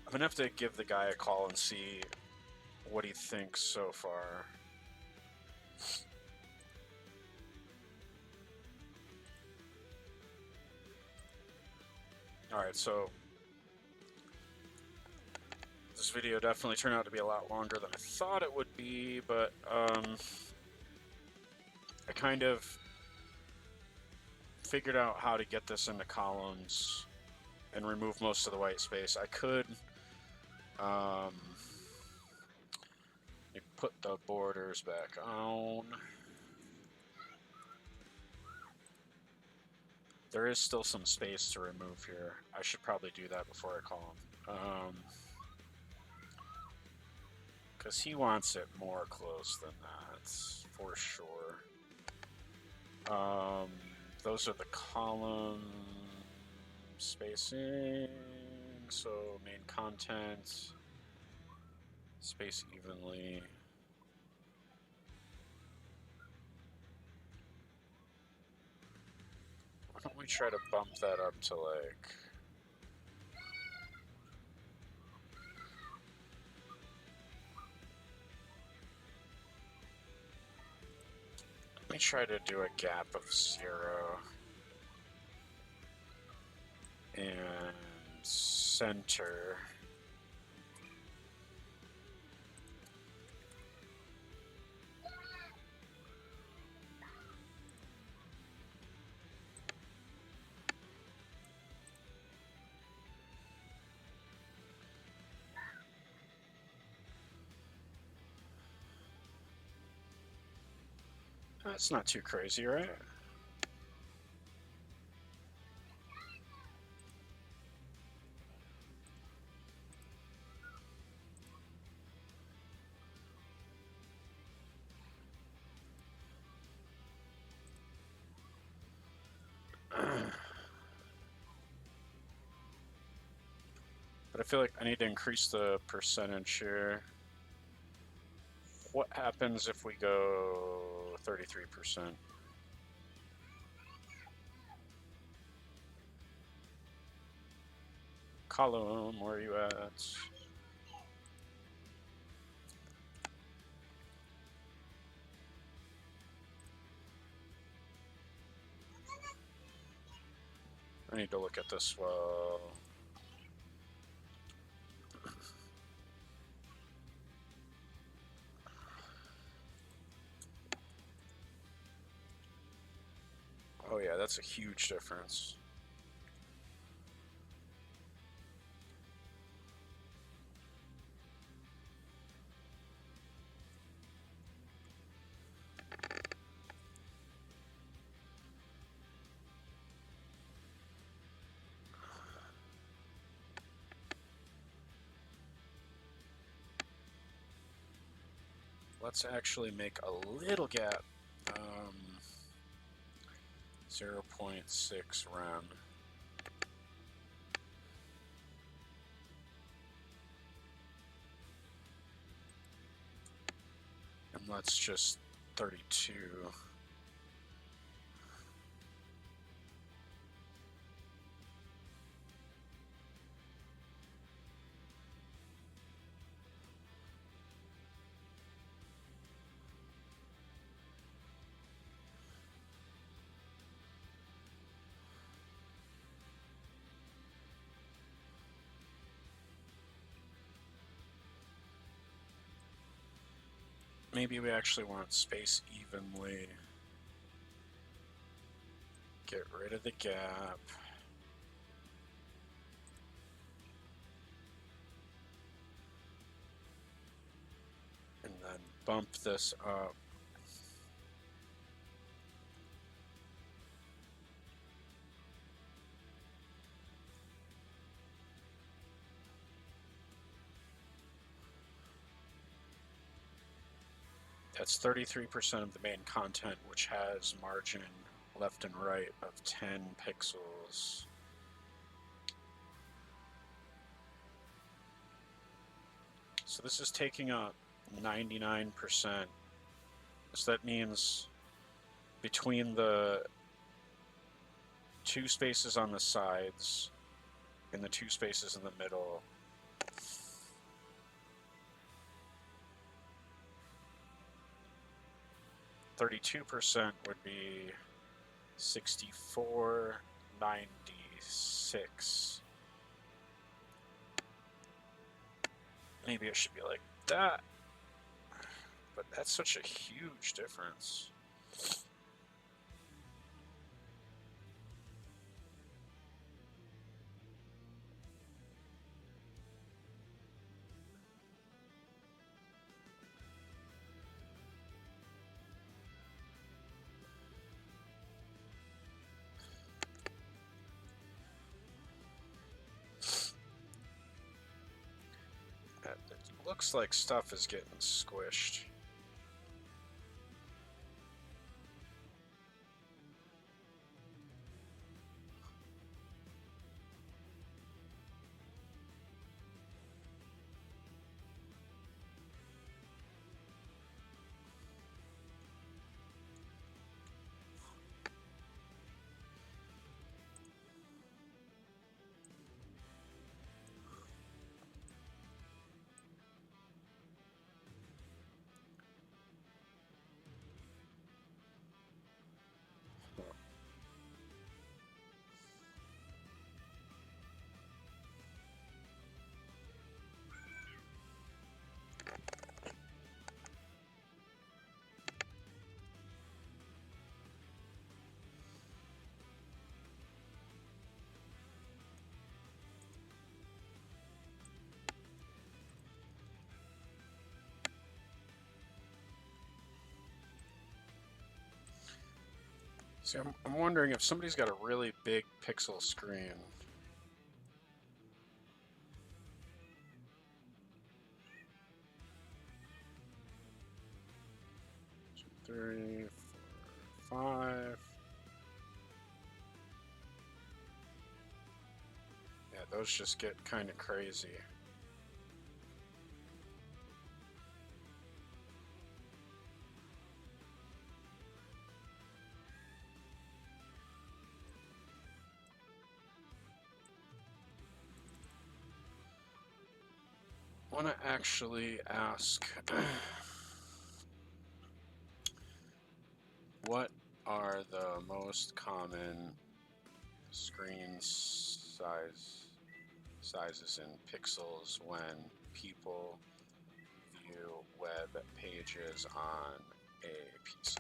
I'm gonna have to give the guy a call and see what he thinks so far. Alright, so this video definitely turned out to be a lot longer than I thought it would be, but I kind of figured out how to get this into columns and remove most of the white space. I could put the borders back on. There is still some space to remove here. I should probably do that before I call him. Because he wants it more close than that, for sure. Those are the column spacing. So main content, space evenly. Why don't we try to bump that up to like... Let me try to do a gap of 0. And center. That's not too crazy, right? But I feel like I need to increase the percentage here. What happens if we go 33%? Column, where are you at? I need to look at this well. Oh yeah, that's a huge difference. Let's actually make a little gap. 0.6 rem. And let's just 32. Maybe we actually want space evenly. Get rid of the gap. And then bump this up. That's 33% of the main content, which has margin left and right of 10 pixels. So this is taking up 99%. So that means between the two spaces on the sides and the two spaces in the middle, 32% would be 6496. Maybe it should be like that, but that's such a huge difference. It looks like stuff is getting squished. See, I'm wondering if somebody's got a really big pixel screen. Two, three, four, five. Yeah, those just get kind of crazy. I want to actually ask what are the most common screen sizes in pixels when people view web pages on a PC?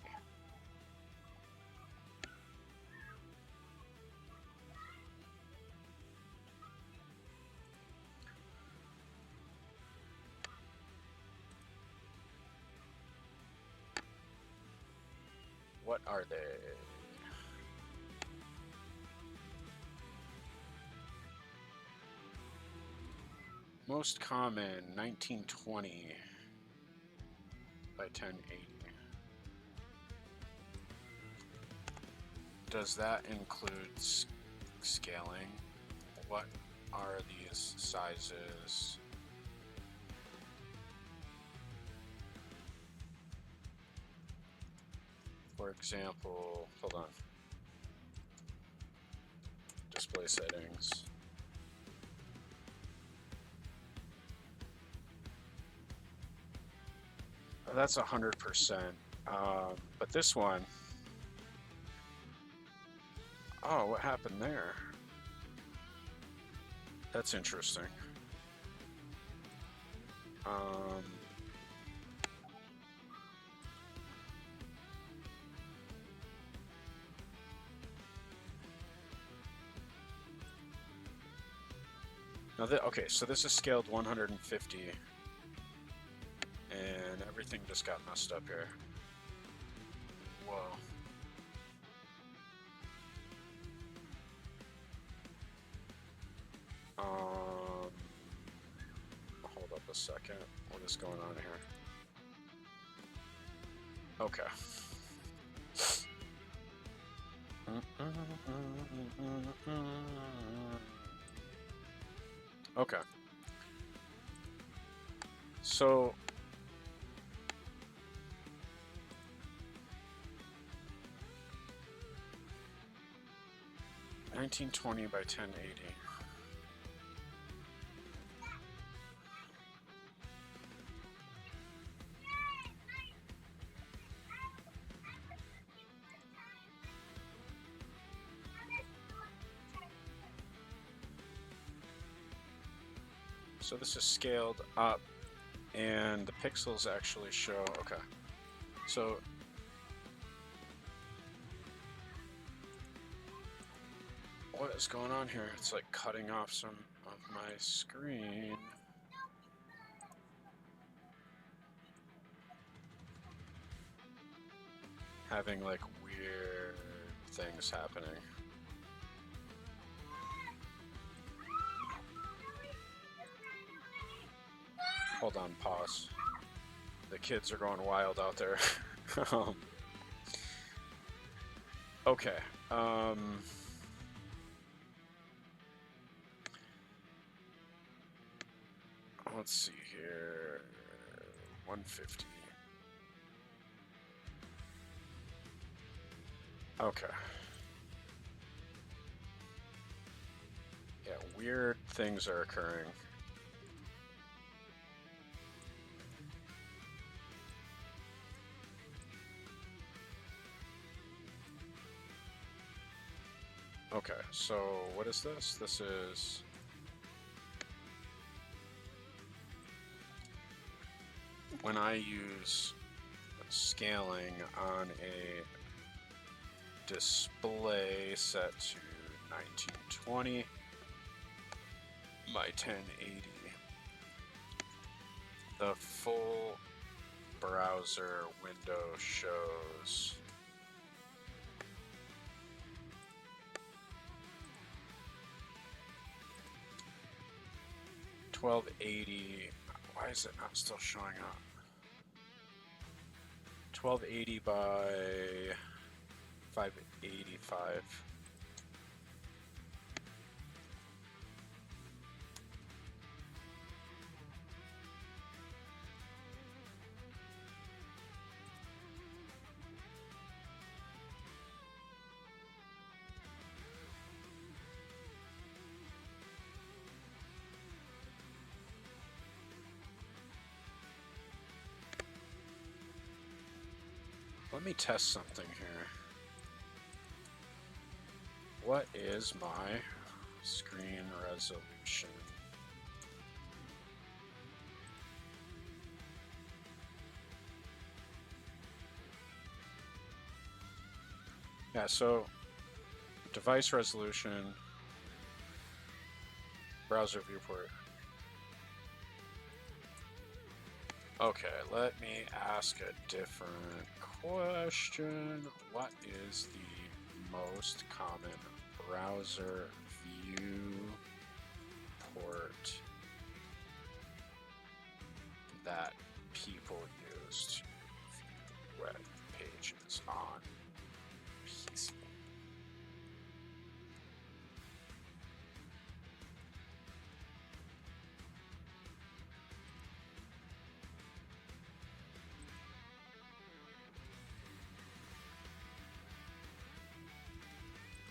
What are they? Most common 1920 by 1080. Does that include scaling? What are these sizes? For example, hold on. Display settings. Oh, that's 100%. But this one, oh, what happened there? That's interesting. Um, now, okay, so this is scaled 150, and everything just got messed up here. Whoa. Hold up a second. What is going on here? Okay. Okay. So 1920 by 1080. So this is scaled up, and the pixels actually show. Okay. So what is going on here? It's like cutting off some of my screen. Having like weird things happening. Hold on, pause. The kids are going wild out there. Okay. Let's see here. 150. Okay. Yeah, weird things are occurring. Okay, so what is this? This is... when I use scaling on a display set to 1920 by 1080, the full browser window shows 1280. Why is it not still showing up? 1280 by 585. Let me test something here. What is my screen resolution? Yeah, so device resolution, browser viewport. Okay, let me ask a different question. What is the most common browser viewport that people use to view web pages on PC?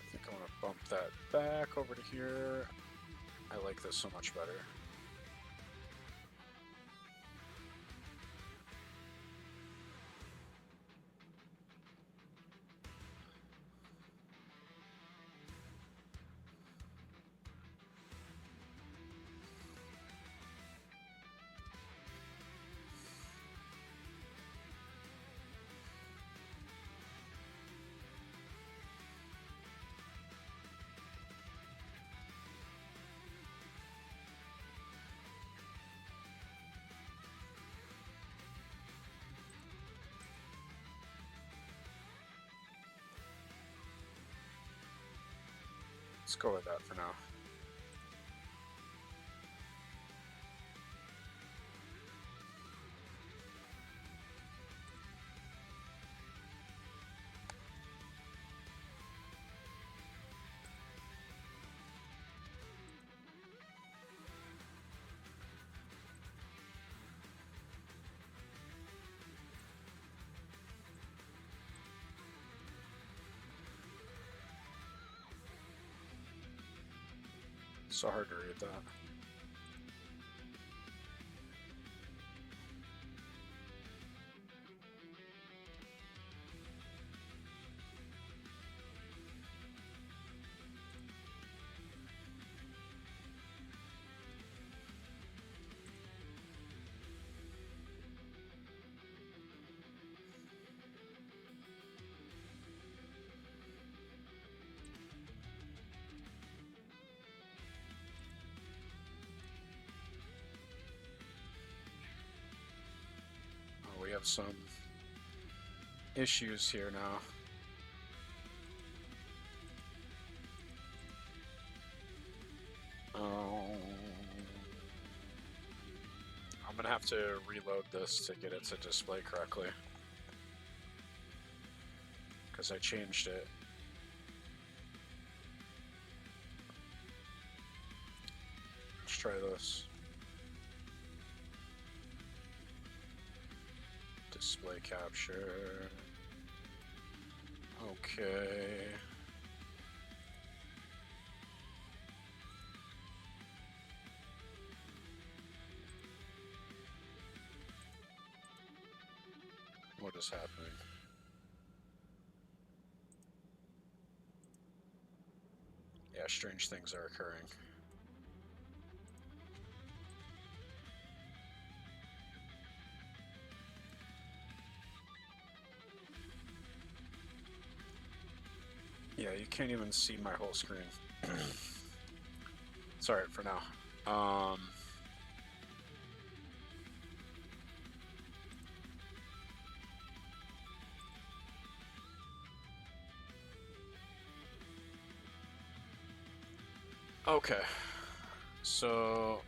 I think I want to bump that back over to here. I like this so much better. Let's go with that for now. So hard to read that. Oh, we have some issues here now. I'm gonna have to reload this to get it to display correctly, because I changed it. Let's try this. Display capture. Okay. What is happening? Yeah, strange things are occurring. Yeah, you can't even see my whole screen. It's alright for now. Okay, so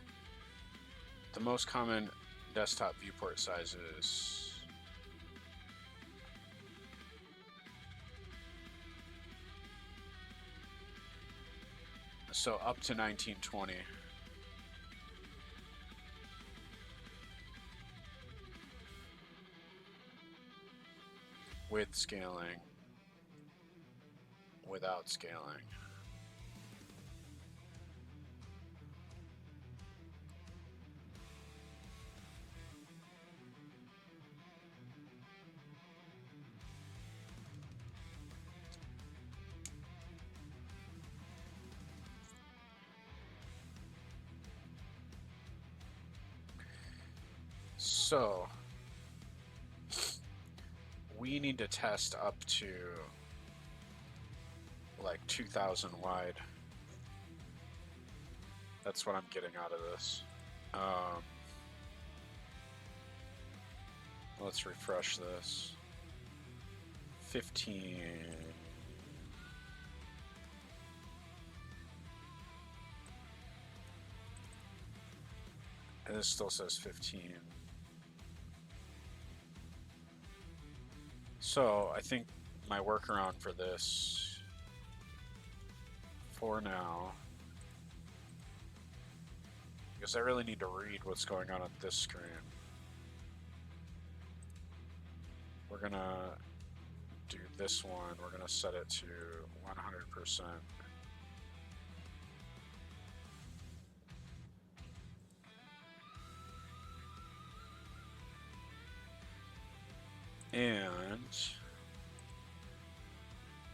the most common desktop viewport sizes. So up to 1920. With scaling. Without scaling. So we need to test up to like 2000 wide. That's what I'm getting out of this. Let's refresh this. 15. And this still says 15. So I think my workaround for this, for now, because I really need to read what's going on this screen. We're gonna do this one. We're gonna set it to 100%. And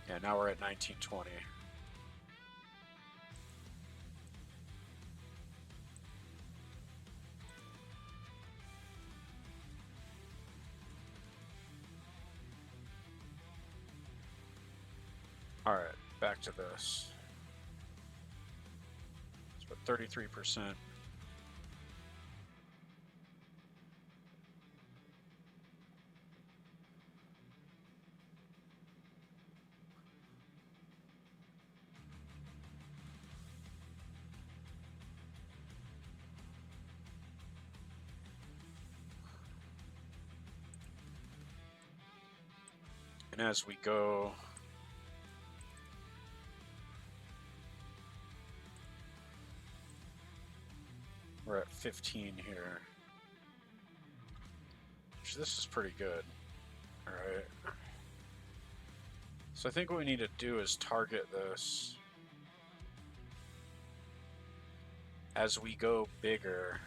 yeah, now we're at 1920. All right, back to this. So 33%. And as we go, we're at 15 here. This is pretty good. All right. So I think what we need to do is target this as we go bigger.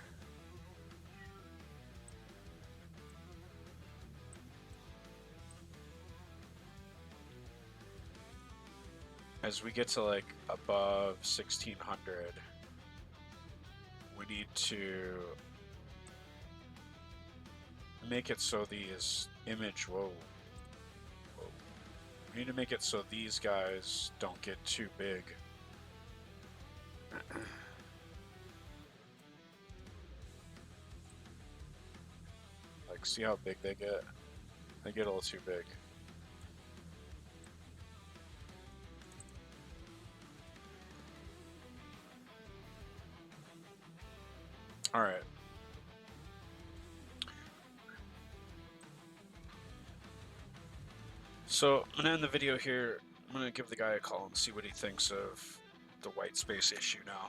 As we get to like above 1600, we need to make it so these whoa. We need to make it so these guys don't get too big. Like, see how big they get? They get a little too big. All right. So I'm gonna end the video here. I'm gonna give the guy a call and see what he thinks of the white space issue now.